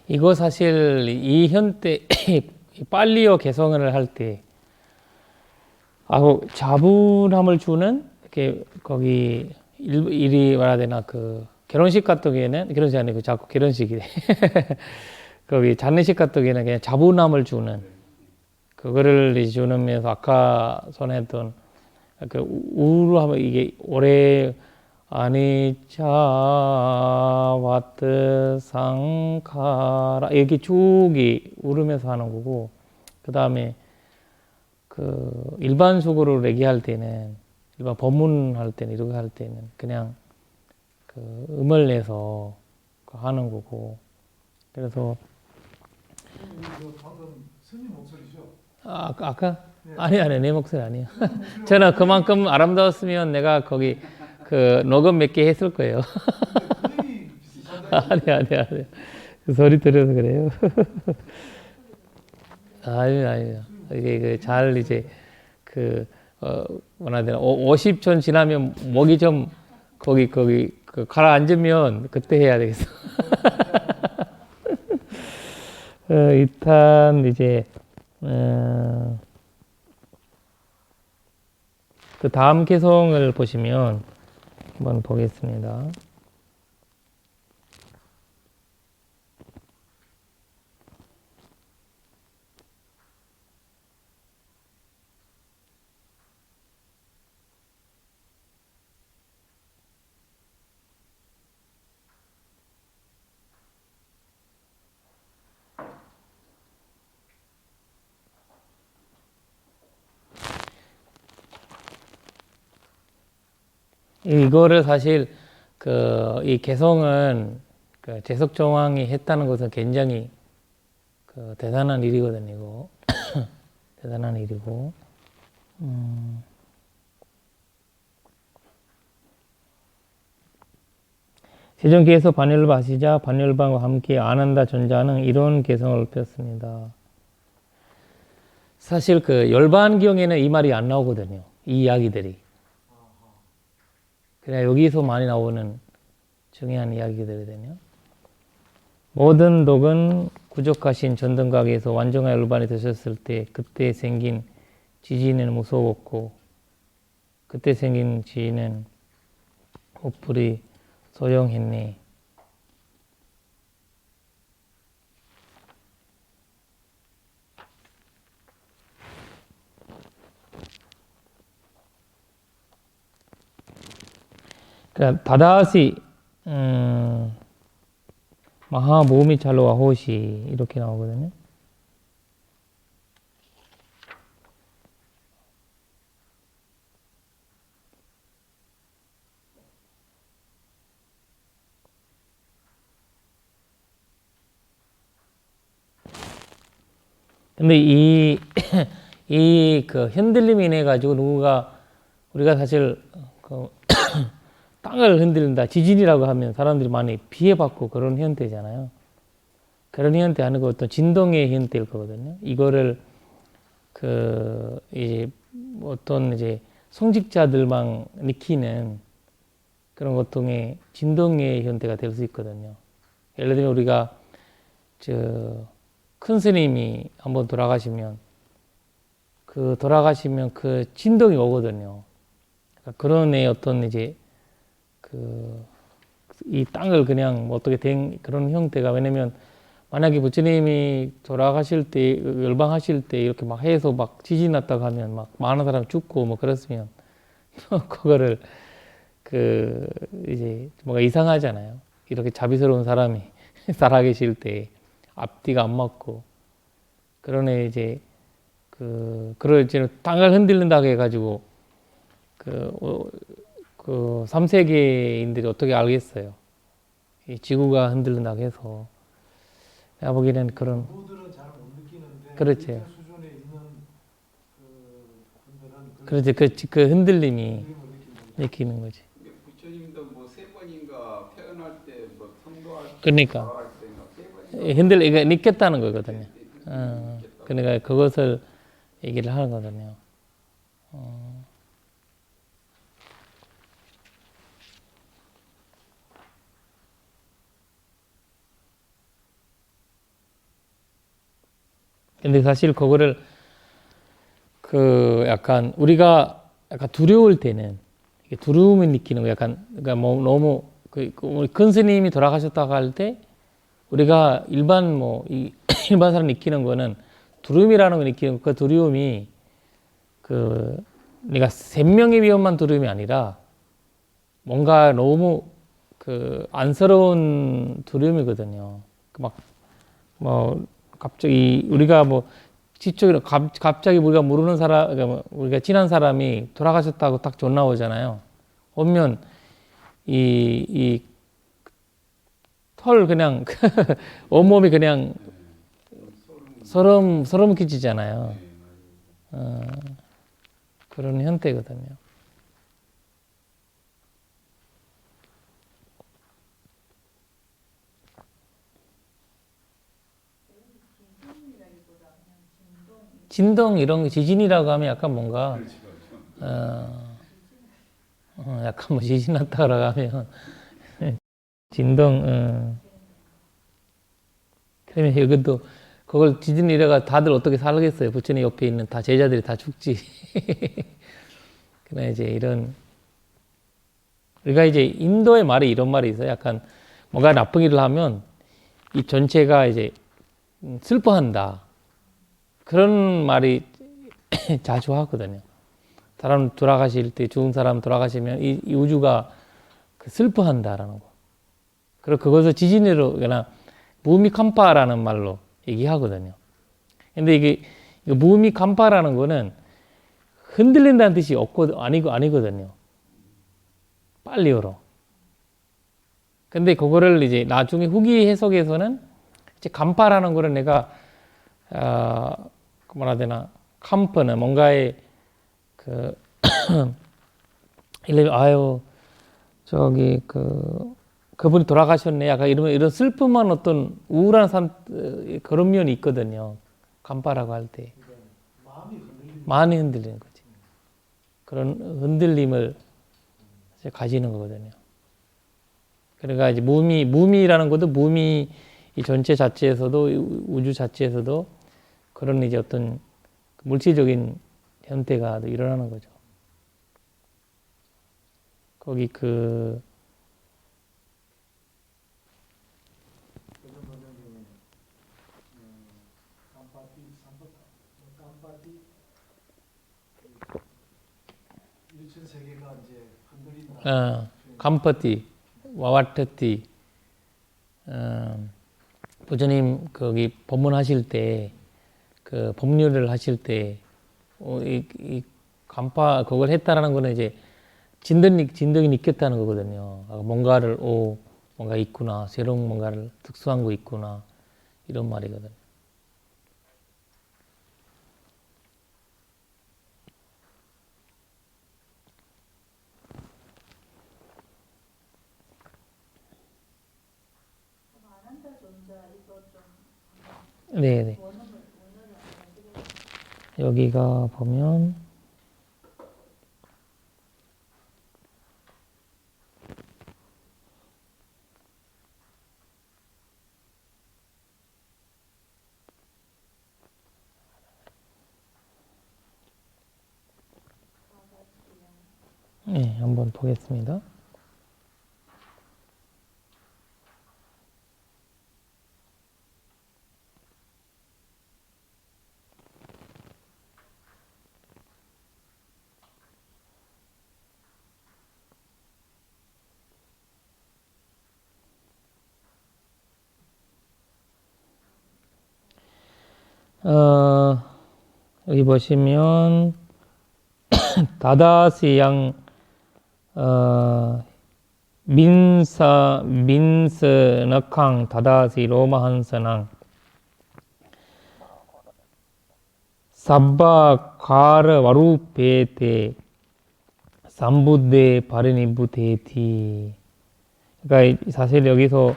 이거 사실 이 현대 빨리어 개성을 할 때 자분함을 주는 이렇게 거기 일이 말해야 되나 그 결혼식 같은 경우에는 결혼식 아니고 자꾸 결혼식이래. 거기 장례식 같은 경우에는 그냥 자분함을 주는 그거를 주면서 아까 전했던 그 우울하면 이게 오래 아니차 와트 상카라 이렇게 쭉이 울으면서 하는 거고 그 다음에 그 일반적으로 얘기할 때는 일반 법문할 때는 이렇게 할 때는 그냥 그 음을 내서 하는 거고 그래서 이거 방금 스님 목소리죠? 아까 네. 아니 내 목소리 아니에요. 저는 그만큼 아름다웠으면 내가 거기 그 녹음 몇 개 했을 거예요. 근데 거의 비슷하다. 아니 그 소리 들어서 그래요. 아니 이게 그 잘 이제 그 뭐라 되나 50촌 지나면 목이 좀 거기 그 가라앉으면 그때 해야 되겠어. 일단 이제 그 다음 개성을 보시면 한번 보겠습니다. 이거를 사실 이 개성은 그 재석정왕이 했다는 것은 굉장히 그 대단한 일이거든요. 이거 대단한 일이고. 세종께서 반열반 하시자 반열반과 함께 아난다 전자는 이런 개성을 폈습니다. 사실 그 열반경에는 이 말이 안 나오거든요. 이 이야기들이. 그냥 여기서 많이 나오는 중요한 이야기들이거든요. 모든 독은 구족하신 전등각에서 완전한 열반이 되셨을 때 그때 생긴 지진은 무서웠고 그때 생긴 지진은 못불이 소용했네. 그러니까 다다시 마하모미 찰로와 호시 이렇게 나오거든요. 근데 이 그 흔들림이 인해 가지고 우리가 사실 그 땅을 흔들린다, 지진이라고 하면 사람들이 많이 피해받고 그런 형태잖아요. 그런 형태 아니고 어떤 진동의 형태일 거거든요. 이거를 이제 어떤 이제 성직자들만 느끼는 그런 고통의 진동의 형태가 될 수 있거든요. 예를 들면 우리가 큰 스님이 한번 돌아가시면 그 진동이 오거든요. 그러니까 그런 어떤 이제 이 땅을 그냥 뭐 어떻게 된 그런 형태가 왜냐면 만약에 부처님이 돌아가실 때 열방하실 때 이렇게 막 해서 막 지진 났다고 하면 막 많은 사람 죽고 뭐 그랬으면 그거를 이제 뭔가 이상하잖아요. 이렇게 자비스러운 사람이 살아계실 때 앞뒤가 안 맞고 그러네 이제 그럴 이제 땅을 흔들린다고 해가지고 그 3세계인들이 어떻게 알겠어요? 이 지구가 흔들린다고 해서 내가 보기에는 그런 부들은 잘 못 느끼는데 그렇지. 일정 수준에 있는 분들은 그렇지 그 흔들림이 느낌을 느끼는 거지. 근데 부처님도 뭐 3번인가 태어날 때 뭐 성도할 때 그러니까 돌아갈 때가 3번인가 이거 느꼈다는 거거든요. 그러니까 그것을 얘기를 하는 거거든요. 근데 사실 그거를 약간 우리가 약간 두려울 때는 이게 두려움을 느끼는 거 약간 그러니까 뭐 너무 우리 큰 스님이 돌아가셨다고 할 때 우리가 일반 일반 사람 느끼는 거는 두려움이라는 거 느끼는 그 두려움이 내가 생명의 위험만 두려움이 아니라 뭔가 너무 안쓰러운 두려움이거든요. 갑자기 우리가 지적으로 갑자기 우리가 모르는 사람, 그러니까 우리가 친한 사람이 돌아가셨다고 딱 전 나오잖아요. 오면 이 털 그냥 온몸이 그냥 소름 끼치잖아요. 그런 형태거든요. 진동 이런 거 지진이라고 하면 약간 뭔가 약간 뭐 지진 났다고 하면 진동 그러면 이것도 그걸 지진이라가 다들 어떻게 살겠어요? 부처님 옆에 있는 다 제자들이 다 죽지. 그러나 이제 이런 우리가 이제 인도의 말에 이런 말이 있어요. 약간 뭔가 나쁜 일을 하면 이 전체가 이제 슬퍼한다. 그런 말이 자주 하거든요. 사람 돌아가실 때 죽은 사람 돌아가시면 이 우주가 슬퍼한다라는 거. 그리고 그것을 지진으로 그냥 무미칸파라는 말로 얘기하거든요. 근데 이게 무미칸파라는 거는 흔들린다는 뜻이 아니거든요. 빨리 열어. 근데 그거를 이제 나중에 후기 해석에서는 이제 간파라는 거를 내가 뭐라 해야 되나 캄프는 뭔가의 아유 저기 그분이 돌아가셨네 약간 이런 슬픔한 어떤 우울한 그런 면이 있거든요. 간파라고 할 때 마음이 흔들리는 거지. 그런 흔들림을 가지는 거거든요. 그러니까 이제 무미라는 것도 무미 이 전체 자체에서도 우주 자체에서도 그런 이제 어떤 물질적인 형태가 일어나는 거죠. 거기 일천 세계가 이제 흔들린다. 감퍼티, 와와트티, 부처님 거기 법문하실 때 그 법률을 하실 때 이 간파 그걸 했다라는 거는 이제 진덕이 느꼈다는 거거든요. 뭔가를 뭔가 있구나, 새로운 뭔가를 특수한 거 있구나 이런 말이거든요. 네. 여기가 보면 네, 한번 보겠습니다. 여기 보시면 다다시양 민스너캉 다다시 로마한서낭 sabba kara varupete 삼부대 바르니부테티. 그러니까 사실 여기서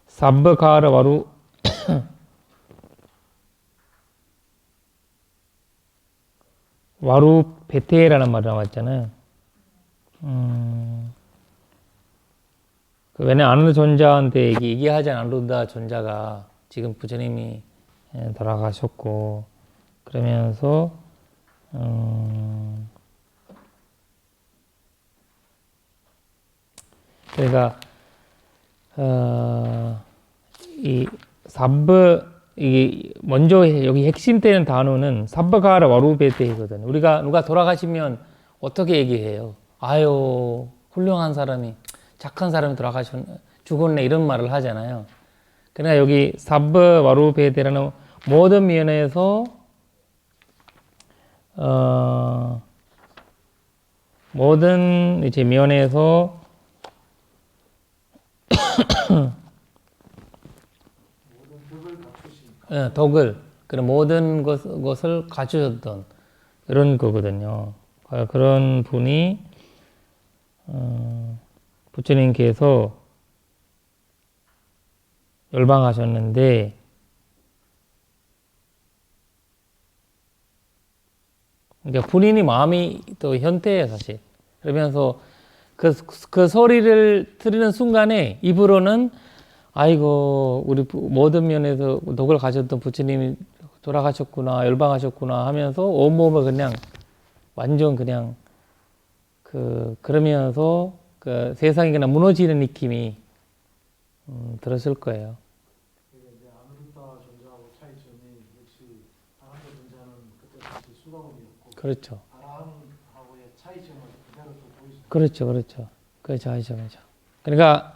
sabba kara varu 와루페테라는 말이 나왔잖아요. 왜냐면 아누르 존자한테 얘기하지 않은 아누르다 존자가 지금 부처님이 돌아가셨고 그러면서 그러니까 이 sabba 이게 먼저 여기 핵심되는 단어는 sabbakāra varūpetē거든요. 우리가 누가 돌아가시면 어떻게 얘기해요? 아유 훌륭한 사람이 착한 사람이 죽었네 이런 말을 하잖아요. 그러니까 여기 사브 와루베데라는 모든 면에서 모든 이제 면에서 모든 덕을 갖추신 덕을 그런 모든 것을 갖추셨던 이런 거거든요. 그런 분이 부처님께서 열방하셨는데 그러니까 본인이 마음이 또 현태예요 사실. 그러면서 그 소리를 들으는 순간에 입으로는 아이고 우리 모든 면에서 덕을 가졌던 부처님이 돌아가셨구나 열방하셨구나 하면서 온몸을 그냥 완전 그냥 그러면서 그 세상이 그냥 무너지는 느낌이 들었을 거예요. 이게 이제 아누르타 존재하고 차이점이 역시 아란타 존재는 그때 당시 수다원이었고 그렇죠. 아라한하고의 차이점을 그대로 또 보이죠. 그렇죠, 그렇죠. 그렇죠, 그렇죠. 그러니까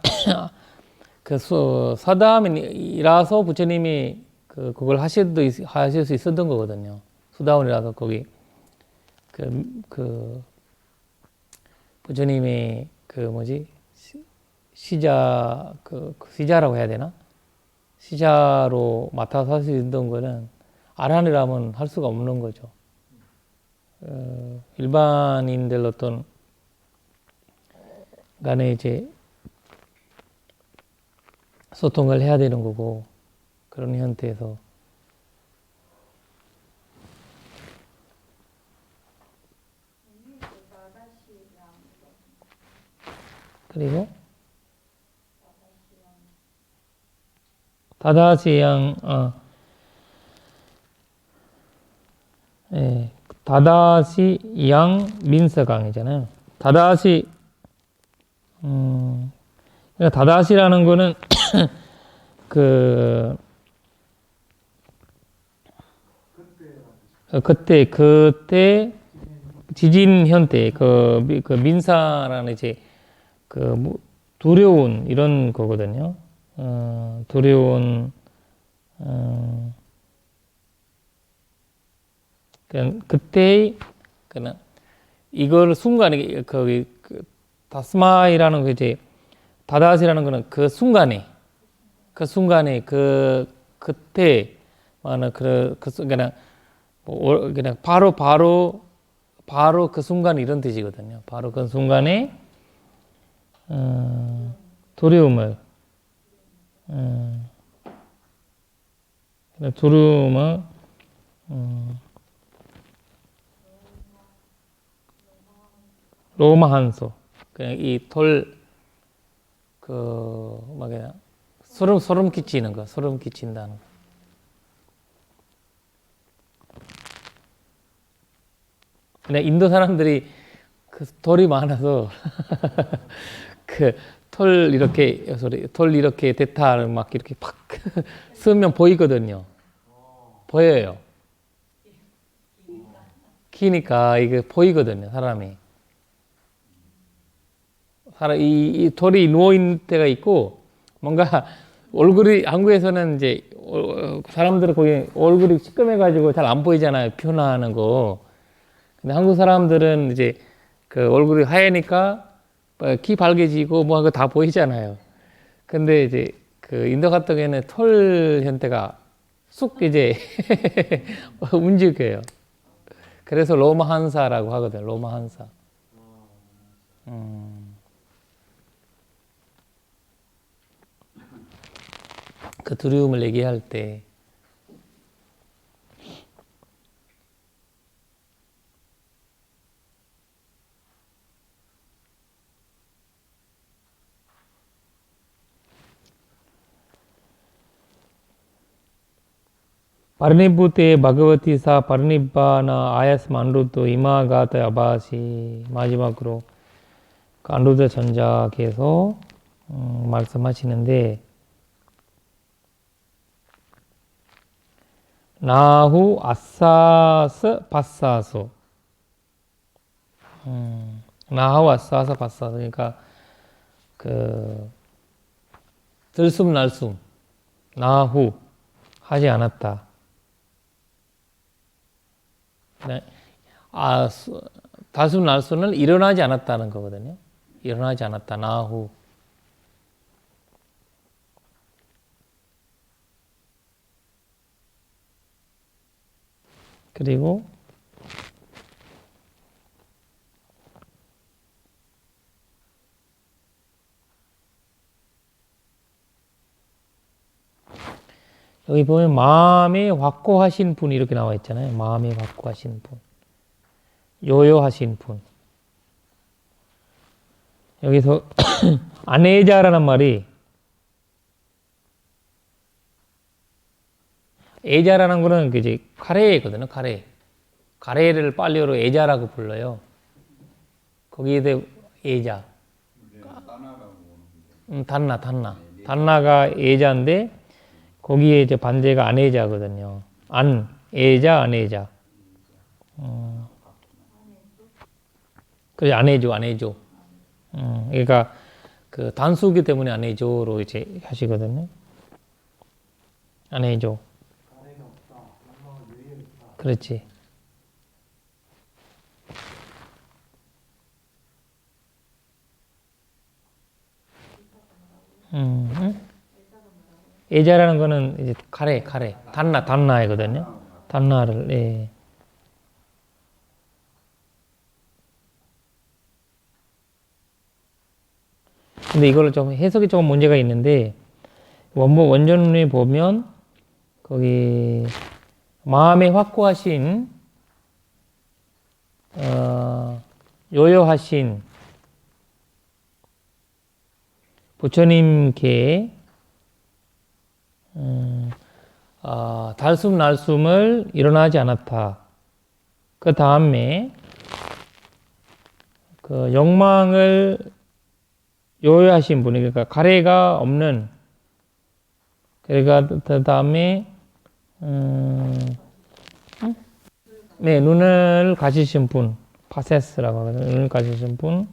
그 사다함이라서 부처님이 그걸 하실 수 있었던 거거든요. 수다원이라서 거기 부처님이 시자라고 해야 되나? 시자로 맡아서 할 수 있던 거는 아란이라면 할 수가 없는 거죠. 일반인들 어떤 간에 이제 소통을 해야 되는 거고 그런 형태에서 그리고 다다시양 다다시양 민서강이잖아요. 다다시 그러니까 다다시라는 거는 그때 지진 현대 그 민사라는 이제 두려운 이런 거거든요. 두려운 그때의 그냥 이걸 순간에 거기 다스마이라는 거 이제 다다시라는 거는 그 순간에 그때 만약 그냥 그냥 바로 그 순간 이런 뜻이거든요. 바로 그 순간에 두려움을 로마한소 그냥 이 막이야 소름 끼치는 거 소름 끼친다는 거. 그냥 인도 사람들이 돌이 많아서 돌 이렇게 대타를 막 이렇게 팍 쓰면 보이거든요. 보여요. 키니까 이게 보이거든요, 사람이. 이 돌이 누워있는 때가 있고, 뭔가 얼굴이, 한국에서는 이제, 사람들은 거기 얼굴이 시꺼매가지고 잘 안 보이잖아요, 표현하는 거. 근데 한국 사람들은 이제 얼굴이 하얘니까 키 밝아지고 뭐 하고 다 보이잖아요. 근데 이제 인도 같은 경우에는 털 형태가 쑥 이제 움직여요. 그래서 로마 한사라고 하거든요. 로마 한사. 그 두려움을 얘기할 때 파르니부테 바가와티 사 파르니바나 아야스 만루토 이마가타 아바시 마지막으로 안루드 전작에서 말씀하시는데 나후 아사스 바사소 나후 아사스 바사소 그러니까 들숨 날숨 나후 하지 않았다. 네. 다숨 날숨은 일어나지 않았다는 거거든요. 일어나지 않았다. 나후. 그리고 여기 보면 마음에 확고하신 분 이렇게 나와 있잖아요. 마음에 확고하신 분. 요요하신 분. 여기서 아내자라는 말이 애자라는 거는 이제 카레거든요. 카레. 카레를 빨리어로 애자라고 불러요. 거기에 대해 애자. 단나. 단나가 애자인데 거기에 이제 반대가 안애자거든요. 애자, 안애자. 그래 안애죠. 그러니까 그 단수기 때문에 안애죠로 이제 하시거든요. 안애죠. 가래가 없다. 영망은 유의에 있다. 그렇지. 애자라는 거는 이제 카레, 단나이거든요. 단나를, 예. 근데 이걸 좀 해석이 조금 문제가 있는데, 원전에 보면, 거기, 마음에 확고하신, 요요하신, 부처님께, 달숨 날숨을 일어나지 않았다. 그 다음에 그 욕망을 요요하신 분이 그러니까 가래가 없는 그러니까 그 다음에 네 눈을 가지신 분 파세스라고 하거든요. 눈을 가지신 분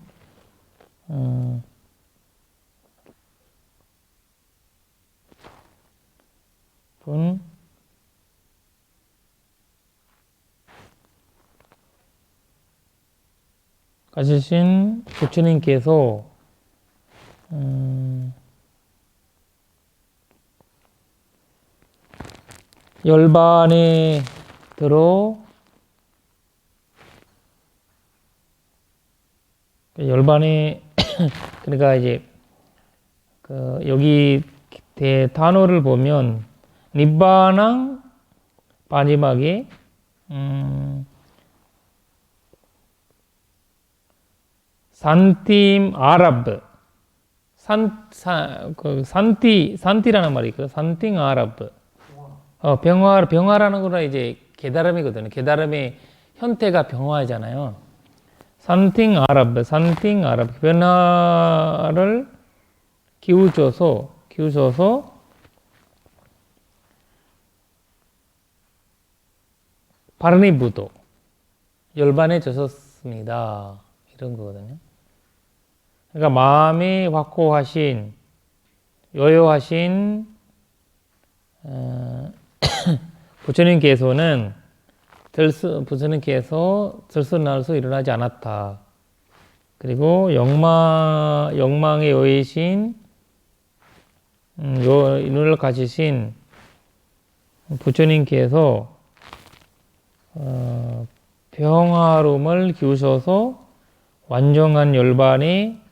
가지신 부처님께서 열반에 들어 열반에 그러니까 이제 그 여기 단어를 보면 니바낭 마지막에 산팀 아랍 산티라는 말이 있거든. 산팅 아랍 병화라는 거는 이제 게다름이거든요. 게다름의 형태가 병화잖아요. 산팅 아랍 변화를 기우셔서 바르니부도 열반에 젖었습니다. 이런 거거든요. 그러니까 마음이 확고하신 요요하신 부처님께서는 들숨날숨 일어나지 않았다. 그리고 욕망의 요이신 눈을 가지신 부처님께서 평화로움을 기우셔서 완전한 열반이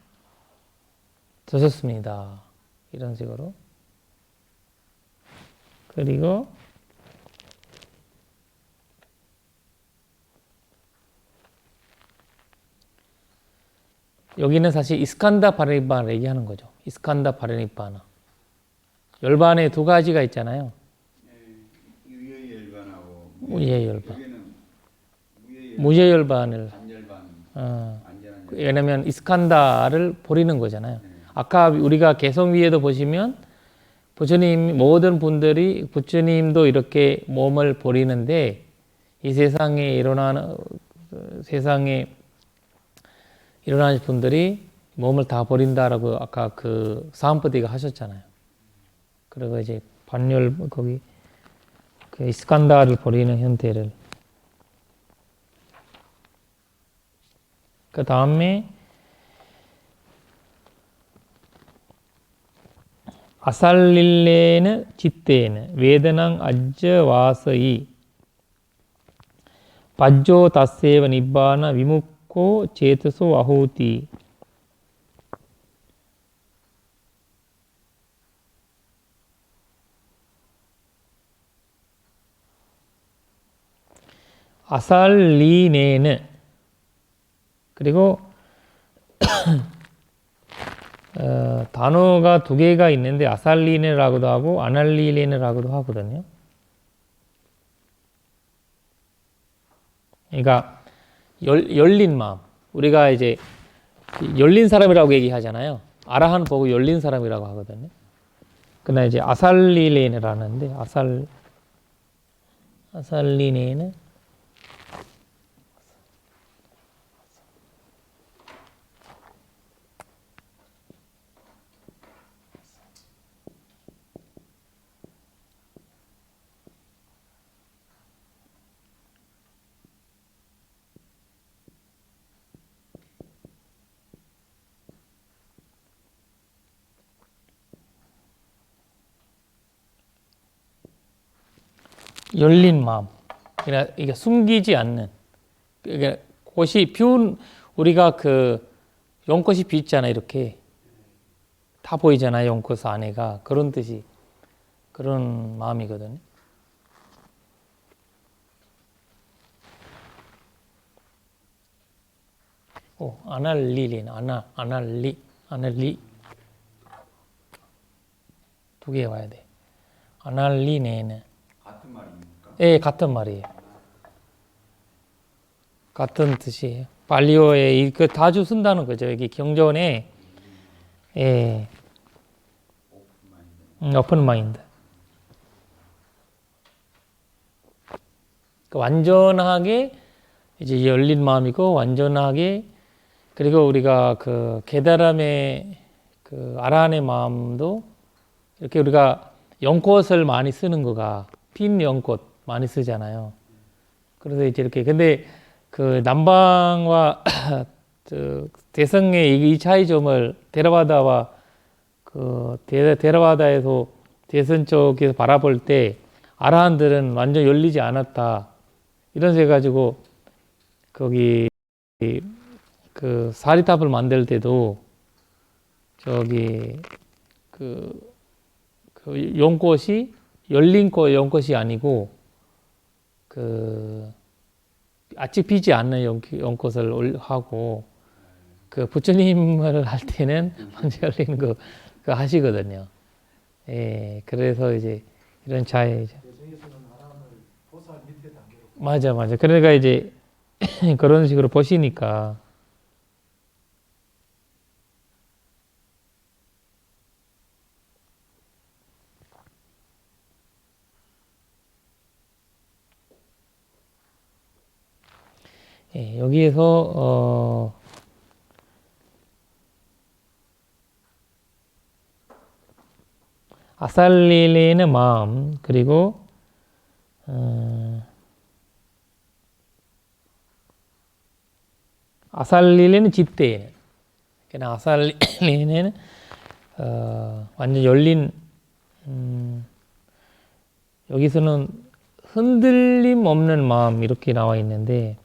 드셨습니다. 이런 식으로. 그리고 여기는 사실 이스칸다 파리니바나 얘기하는 거죠. 이스칸다 파리니바나. 열반에 두 가지가 있잖아요. 유예열반하고 무예열반. 무예열반을. 왜냐면 이스칸다를 버리는 거잖아요. 아까 우리가 개성위에도 보시면 모든 분들이 부처님도 이렇게 몸을 버리는데 이 세상에 일어나는 분들이 몸을 다 버린다라고 아까 그 사암프디가 하셨잖아요. 그리고 이제 반열 거기 그 이스칸다를 버리는 형태를. 그 다음에 아살릴레는 지떼는 웨드낭 아జ్య 와서이 바조 다세వ 니바나 위무코 제트소 아호티. 아살리네는 그리고 단어가 두 개가 있는데 아살리네라고도 하고 아날리네라고도 하거든요. 그러니까 열린 마음. 우리가 이제 열린 사람이라고 얘기하잖아요. 아라한 보고 열린 사람이라고 하거든요. 그러나 이제 아살리네라는데 아살리네는 열린 마음. 그러니까 이게 숨기지 않는. 그러니까 꽃이 피운 우리가 그 연꽃이 피있잖아요. 이렇게 다 보이잖아요. 연꽃 안에가 그런 뜻이 그런 마음이거든요. 아날리린 아날리 두 개 와야 돼. 아날리네는 같은 말입니까? 예, 같은 말이에요. 같은 뜻이에요. 발리어에 그 자주 쓴다는 거죠. 여기 경전에 예, 오픈 마인드. 그 완전하게 이제 열린 마음이고 완전하게 그리고 우리가 그 깨달음의 그 아라한의 마음도 이렇게 우리가 연꽃을 많이 쓰는 거가 핀 연꽃 많이 쓰잖아요. 그래서 이제 이렇게 근데 그 남방과 대성의 이 차이점을 데라와다와 그 데라와다에서 대선 쪽에서 바라볼 때 아라한들은 완전 열리지 않았다 이런 세 가지고 거기 그 사리탑을 만들 때도 저기 그 연꽃이 열린 연꽃이 아니고 그 아직 피지 않는 연꽃을 하고 그 부처님을 할 때는 완전 열리는 거 하시거든요. 예, 그래서 이제 이런 차이죠. 대중에서는 아라한을 보살 밑에 단계로. 맞아. 그러니까 이제 그런 식으로 보시니까. 예, 여기에서 아살리레는 마음 그리고 아살리레는 지떼. 그냥 아살리레는 완전 열린 여기서는 흔들림 없는 마음 이렇게 나와 있는데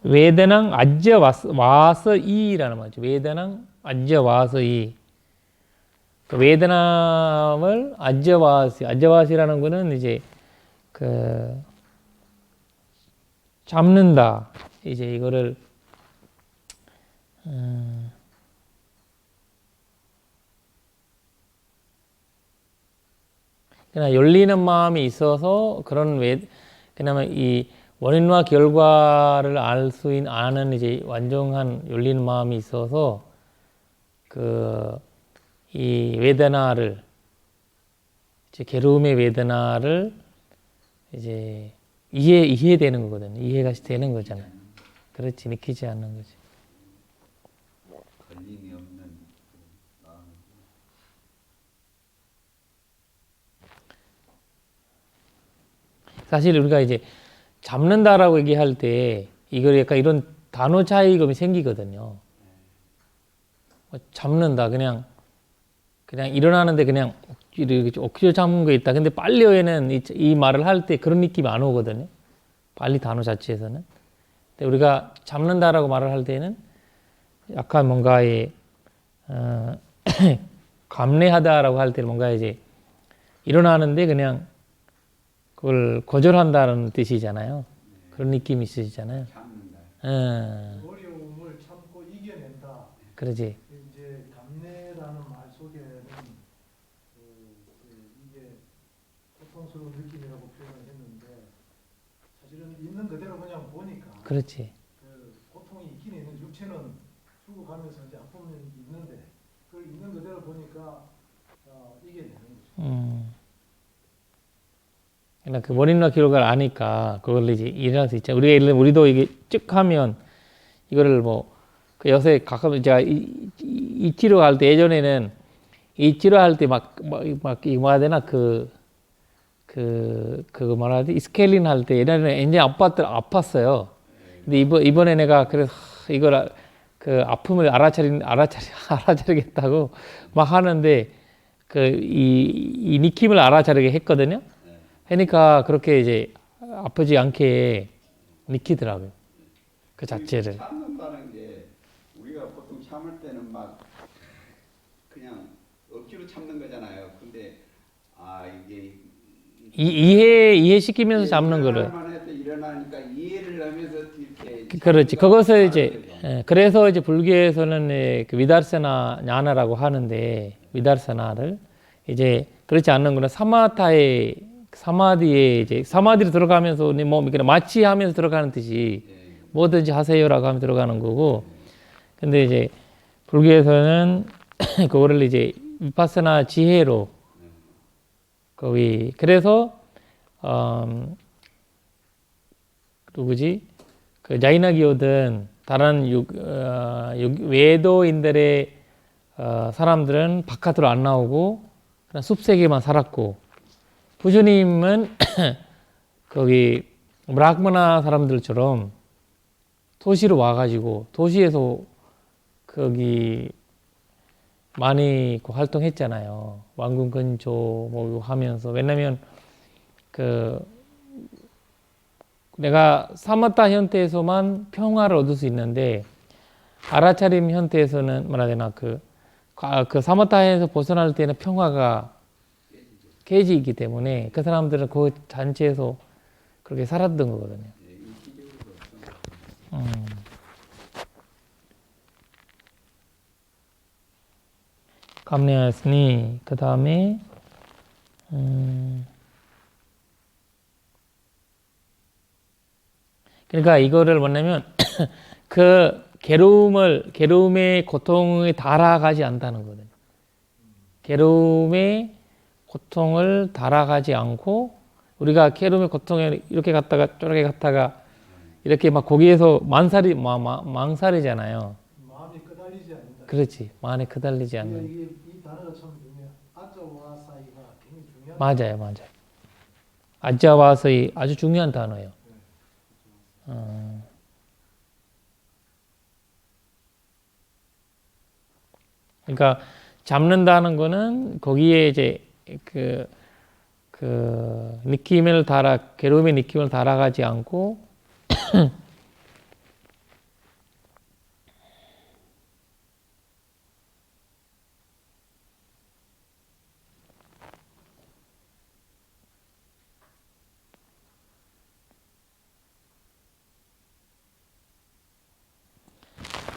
웨드낭 아జ్య 와서이라는 말이죠. 웨드낭 아జ్య 와서이. 웨드남을 아జ్య와시라는 거는 이제 그 잡는다. 이제 이거를 그냥 열리는 마음이 있어서 그런 그나마 이 원인과 결과를 아는 이제 완전한 열리는 마음이 있어서 이 웨드나를 이제 괴로움의 웨드나를 이제 이해되는 거거든요. 이해가 되는 거잖아요. 그렇지, 느끼지 않는 거지. 걸림이 없는 그 마음. 사실 우리가 이제 잡는다라고 얘기할 때 이걸 약간 이런 단어 차이감이 생기거든요. 잡는다, 그냥 일어나는데 그냥 억지로 잡는 거 있다. 근데 빨리어에는 이 말을 할 때 그런 느낌이 안 오거든요. 빨리 단어 자체에서는. 근데 우리가 잡는다라고 말을 할 때는 약간 뭔가의 감내하다라고 할 때는 뭔가 이제 일어나는데 그냥 그걸 거절한다는 뜻이잖아요. 그런 느낌이 있으시잖아요. 참는다. 어려움을 참고 이겨낸다. 그러지. 이제 감내라는 말 속에는 이게 고통스러운 느낌이라고 표현을 했는데 사실은 있는 그대로 그냥 보니까 그렇지. 그 고통이 있긴 있는 육체는 죽어가면서 이제 아픔은 있는데 그걸 있는 그대로 보니까 이겨내는 거죠. 그러니까 그 원인과 기록을 아니까 그걸 이제 일어날 수 있죠. 우리가 예를 들면 우리도 이게 쭉 하면 이거를 뭐 그 요새 가끔 제가 이 치료할 때 예전에는 이 치료할 때 막 이거 뭐야 되나 그거 뭐라 하지? 스케일링 할 때 예전에는 이제 아팠어요. 근데 이번에 내가 그래서 이걸 그 아픔을 알아차리겠다고 막 하는데 이 느낌을 알아차리게 했거든요. 그러니까 그렇게 이제 아프지 않게 느끼더라고요. 그 자체를. 참는다는 게 우리가 보통 참을 때는 막 그냥 억지로 참는 거잖아요. 근데 이게 이해시키면서 잡는 거를. 일어날만 해도 일어나니까 이해를 하면서 이렇게. 그렇지. 그것을 이제 그래서 이제 불교에서는 그 위다르사나 ඥා나라고 하는데 위다르사나를 이제 그렇지 않는 거는 사마디에 이제 사마디로 들어가면서 네 몸이 그냥 마치 하면서 들어가는 뜻이 뭐든지 하세요라고 하면 들어가는 거고. 근데 이제 불교에서는 그거를 이제 위파스나 지혜로 거기 그래서 누구지? 그 자이나기오든 다른 외도인들의 사람들은 바깥으로 안 나오고 그냥 숲세계만 살았고 부처님은 거기 브라흐마나 사람들처럼 도시로 와가지고 도시에서 거기 많이 활동했잖아요. 왕궁 근처 뭐 하면서. 왜냐면 내가 사마타 형태에서만 평화를 얻을 수 있는데 알아차림 형태에서는 뭐라 해야 되나 그 사마타에서 벗어날 때는 평화가 깨지기 때문에 그 사람들은 그 단체에서 그렇게 살았던 거거든요. 감내하였으니 그 다음에 그러니까 이거를 뭐냐면 그 괴로움의 고통에 달아가지 않다는 거거든요. 괴로움의 고통을 달아가지 않고 우리가 괴로움의 고통에 이렇게 갔다가 저렇게 갔다가 이렇게 막 거기에서 망설이잖아요. 마음이 끄달리지 않는다. 그렇지. 마음에 끄달리지 않는. 이 단어가 참 중요해요. 아자와 사이가 굉장히 중요한. 맞아요. 아자와서의 아주 중요한 단어예요. 그러니까 잡는다는 거는 거기에 이제 그 괴로움의 느낌을 달아가지 않고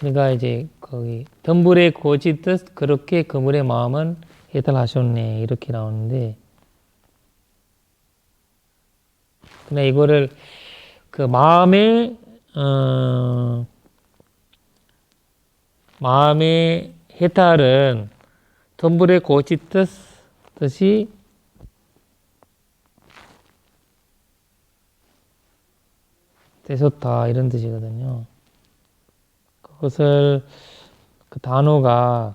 그러니까 이제 거기 덤불의 고지듯 그렇게 그물의 마음은 해탈하셨네 이렇게 나오는데 그냥 이거를 그 마음의 해탈은 덤불의 고지듯이 되셨다 이런 뜻이거든요. 그것을 그 단어가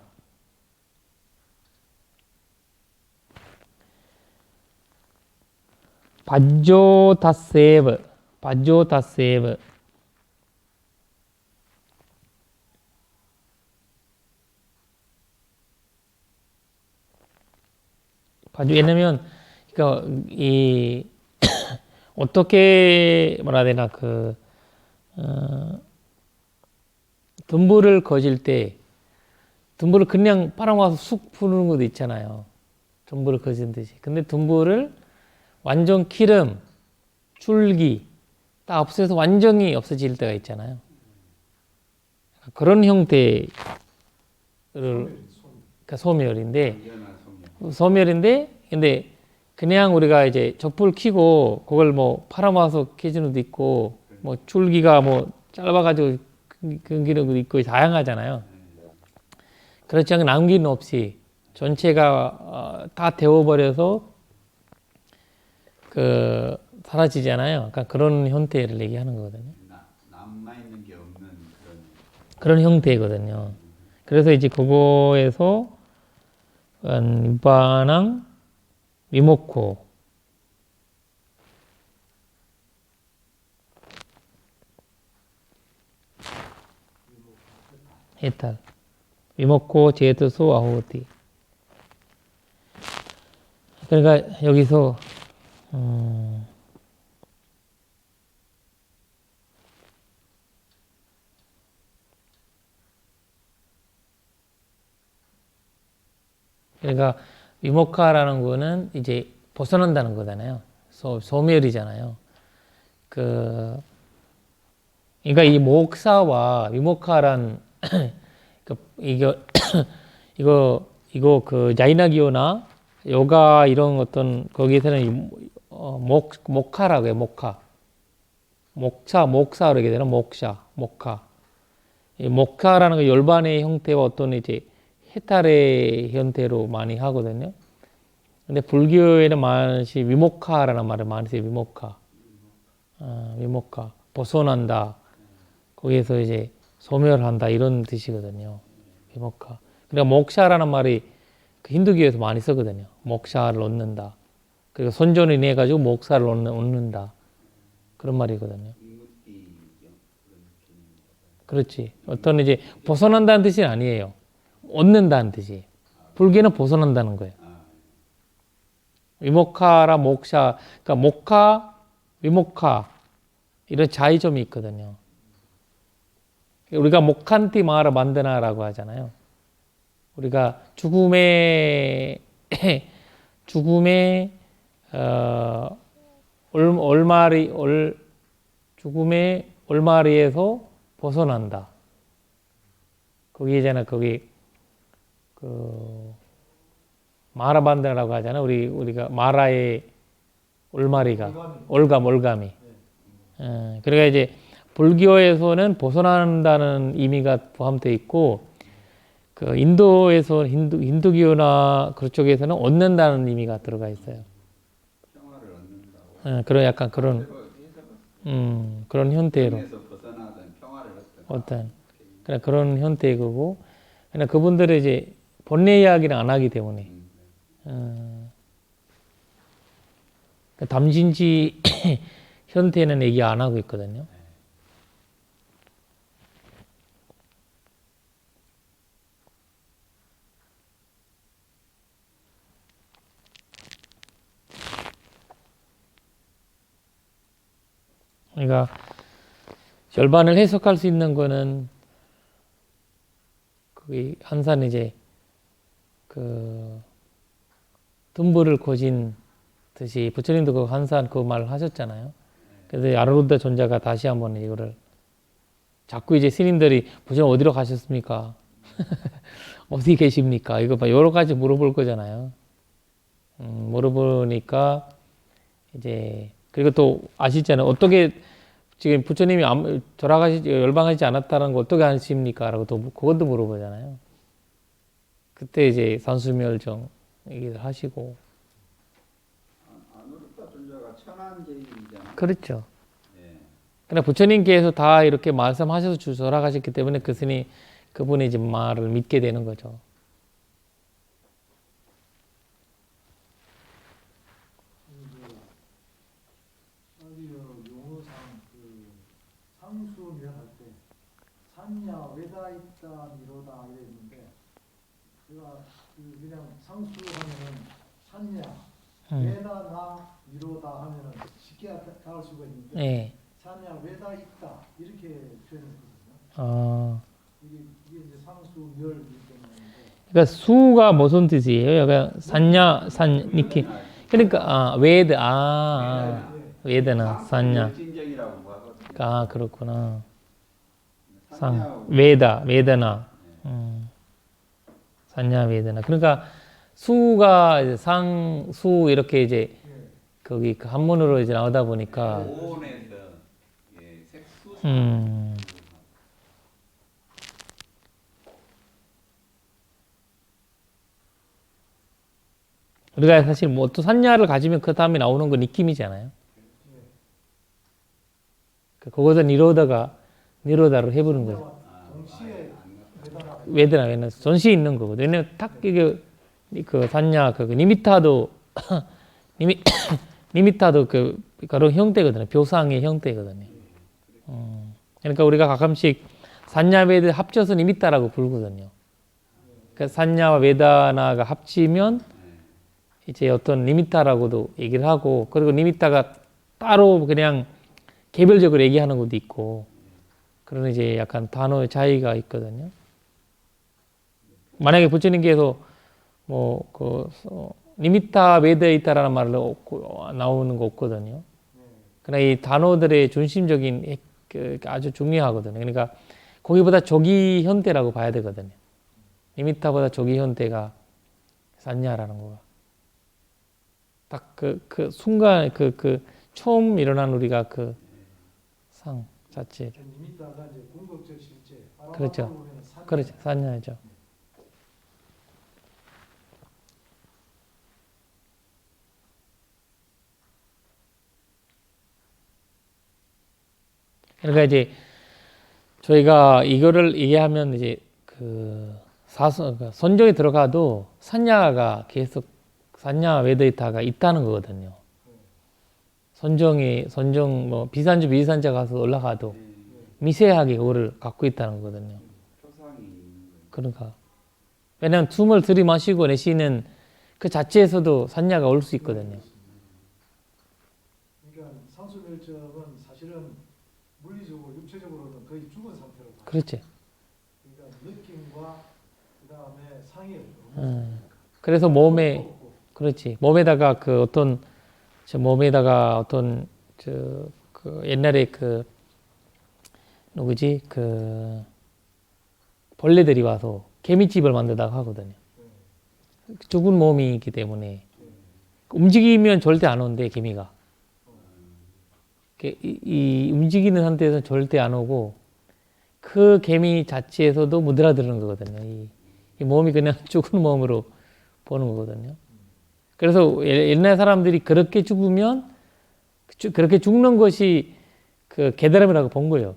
바조다세브, 바조다세브. 왜냐면 그러니까 이 어떻게 뭐라 해야 되나 덤불을 거질 때 덤불을 그냥 빨아모아서 쑥 푸는 것도 있잖아요. 덤불을 거진 듯이. 근데 덤불을 완전 기름, 줄기 다 없애서 완전히 없어질 때가 있잖아요. 그런 형태를 그러니까 소멸인데 근데 그냥 우리가 이제 촛불 켜고 그걸 뭐 팔아모아서 켜지는 것도 있고 뭐 줄기가 뭐 짧아가지고 끊기는 것도 있고 다양하잖아요. 그렇지 않게 남김 없이 전체가 다 데워버려서 사라지잖아요. 그러니까 그런 형태를 얘기하는 거거든요. 남아있는 게 없는 그런 형태거든요. 그래서 이제 그거에서 유반항 위모코 해탈 위모코 제트소 아호티. 그러니까 여기서 그러니까 위모카라는 거는 이제 벗어난다는 거잖아요. 소멸이잖아요. 그러니까 이 목사와 위모카란 이거 그 자이나기요나 요가 이런 어떤 거기에서는 목카라고 해요. 목사로 얘기해 되나? 목카. 이 목카라는 거 열반의 형태와 어떤 이제 해탈의 형태로 많이 하거든요. 근데 불교에는 많이 위모카라는 말을 많이 써요. 위모카. 벗어난다. 거기에서 이제 소멸한다 이런 뜻이거든요. 위모카. 그러니까 목샤라는 말이 그 힌두교에서 많이 쓰거든요. 목샤를 얻는다. 그리고 선전을 인해 가지고 목사를 얻는다. 그런 말이거든요. 그렇지. 어떤 이제 벗어난다는 뜻이 아니에요. 얻는다는 뜻이에요. 불교는 벗어난다는 거예요. 위모카라 목샤, 그러니까 목카, 위모카 이런 차이점이 있거든요. 우리가 목칸티 마하라 만드나라고 하잖아요. 우리가 죽음의 올마리에서 벗어난다. 거기잖아. 거기 마하라 만드나라고 하잖아요. 우리가 마라의 올마리가 올감이. 그러니까 이제 불교에서는 벗어난다는 의미가 포함되어 있고, 그 인도에서 힌두교나 그쪽에서는 얻는다는 의미가 들어가 있어요. 평화를 얻는다고. 그런 약간 그런 형태로 벗어나던 평화를 어떤 그런 형태의 거고, 그냥 그분들은 이제 본래 이야기는 안 하기 때문에 담진지 형태는 얘기 안 하고 있거든요. 그러니까 열반을 해석할 수 있는 거는 거기 한산 이제 그 tum불을 거진 듯이 부처님도 그 한산 그 말을 하셨잖아요. 그래서 아르루다 존자가 다시 한번 이거를 자꾸 이제 스님들이 부처님 어디로 가셨습니까? 어디 계십니까? 이거 여러 가지 물어볼 거잖아요. 물어보니까 이제 그리고 또 아시잖아요. 어떻게 지금 부처님이 열방하지 않았다는 거 어떻게 아십니까? 라고 또 그것도 물어보잖아요. 그때 이제 산수멸정 얘기를 하시고. 아누르타 존자가 천안제일이잖아요. 그렇죠. 네. 그러나 부처님께서 다 이렇게 말씀하셔서 주설하셨기 때문에 그분의 이제 말을 믿게 되는 거죠. 용어상 상수면 할 때 산야 외다 있다 미로다 이래 있는데 제가 그냥 상수하면은 산야 외다 나 미로다 하면은 쉽게 닿을 수가 있는데 네. 산야 외다 있다 이렇게 표현했거든요. 아, 이게 이제 상수멸이기 때문에 그러니까 수가 무슨 뜻이에요? 약간 산냐, 산니키. 그러니까 외드나 산냐. 진정이라고 하거든요. 아, 그렇구나. 산야 외다나. 산냐 외다나. 그러니까 수가 이제 상수 이렇게 이제 거기 그 한문으로 이제 나오다 보니까 오온에서 색수 우리가 사실 뭐 또 산야를 가지면 그 다음에 나오는 건 느낌이잖아요. 그거서 니로다로 해보는 거예요. 동시에 외드나 전시에 있는 거거든요. 왜냐면 딱 이게 그 산야 그 니미타도 니미타도 그런 형태거든요. 묘상의 형태거든요. 그러니까 우리가 가끔씩 산야 외드 합쳐서 니미타라고 부르거든요. 그 산야와 외다나가 합치면 이제 어떤 니미타라고도 얘기를 하고, 그리고 니미타가 따로 그냥 개별적으로 얘기하는 것도 있고, 그런 이제 약간 단어의 차이가 있거든요. 만약에 부처님께서 니미타 외대에 있다라는 말을 나오는 거 없거든요. 그러나 이 단어들의 중심적인 아주 중요하거든요. 그러니까 거기보다 조기 현대라고 봐야 되거든요. 니미타보다 조기 현대가 산냐라는 거가. 딱 그 순간 처음 일어난 우리가 그 상 자체. 니미타가 이제 궁극적 실제. 그렇죠. 그렇죠. 산냐죠. 그러니까 이제 저희가 이거를 얘기하면 이제 선정에 들어가도 산야가 계속 산야 외데이타가 있다는 거거든요. 선정 뭐 비산주 비산자 가서 올라가도 미세하게 그거를 갖고 있다는 거거든요. 표상이 있는 거예요. 그러니까 왜냐하면 숨을 들이마시고 내쉬는 그 자체에서도 산야가 올 수 있거든요. 그러니까 상수멸점은 사실은 물리적으로 육체적으로는 거의 죽은 상태로 봐요. 그렇지. 그러니까 느낌과 그다음에 상이 그래서 몸에 그렇지. 몸에다가 옛날에 누구지? 벌레들이 와서 개미집을 만들다가 하거든요. 죽은 몸이기 때문에 움직이면 절대 안 오는데 개미가. 이 움직이는 상태에서는 절대 안 오고 그 개미 자체에서도 무드라드는 거거든요. 이 몸이 그냥 죽은 몸으로 보는 거거든요. 그래서 옛날 사람들이 그렇게 죽으면 그렇게 죽는 것이 그 깨달음이라고 본 거예요.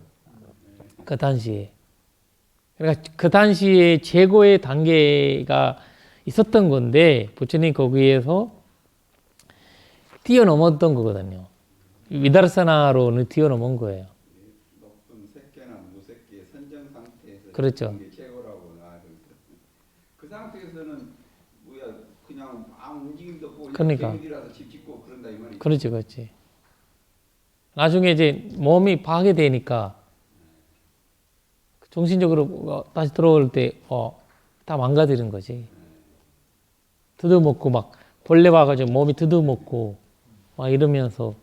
그 당시에. 그러니까 그 당시에 최고의 단계가 있었던 건데 부처님 거기에서 뛰어넘었던 거거든요. 위다르사나로는 뛰어넘은 거예요. 높은 색계나 무색계 선정 상태에서 그렇죠. 게 최고라고 나와요. 그 상태에서는 그냥 아무 움직임도 없고 그러니까. 개미들이라서 집 짓고 그런다 이 말이죠. 그렇지, 그렇지. 나중에 이제 몸이 파괴되니까 정신적으로 다시 들어올 때 다 망가지는 거지. 뜯어먹고 막 벌레 와가지고 몸이 뜯어먹고 막 이러면서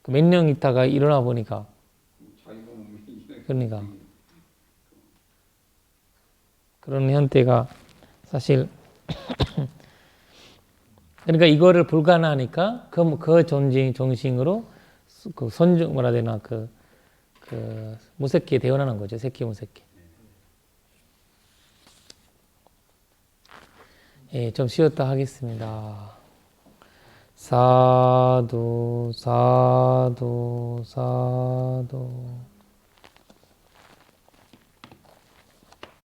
몇 년 있다가 일어나 보니까 자기 몸이 그러니까 그런 형태가 사실 그러니까 이거를 불가능하니까 그 정신으로 그 선정 뭐라 해야 되나 그 무색계 대원하는 거죠. 색계 무색계. 예, 좀 쉬었다 하겠습니다. 사두 사두 사두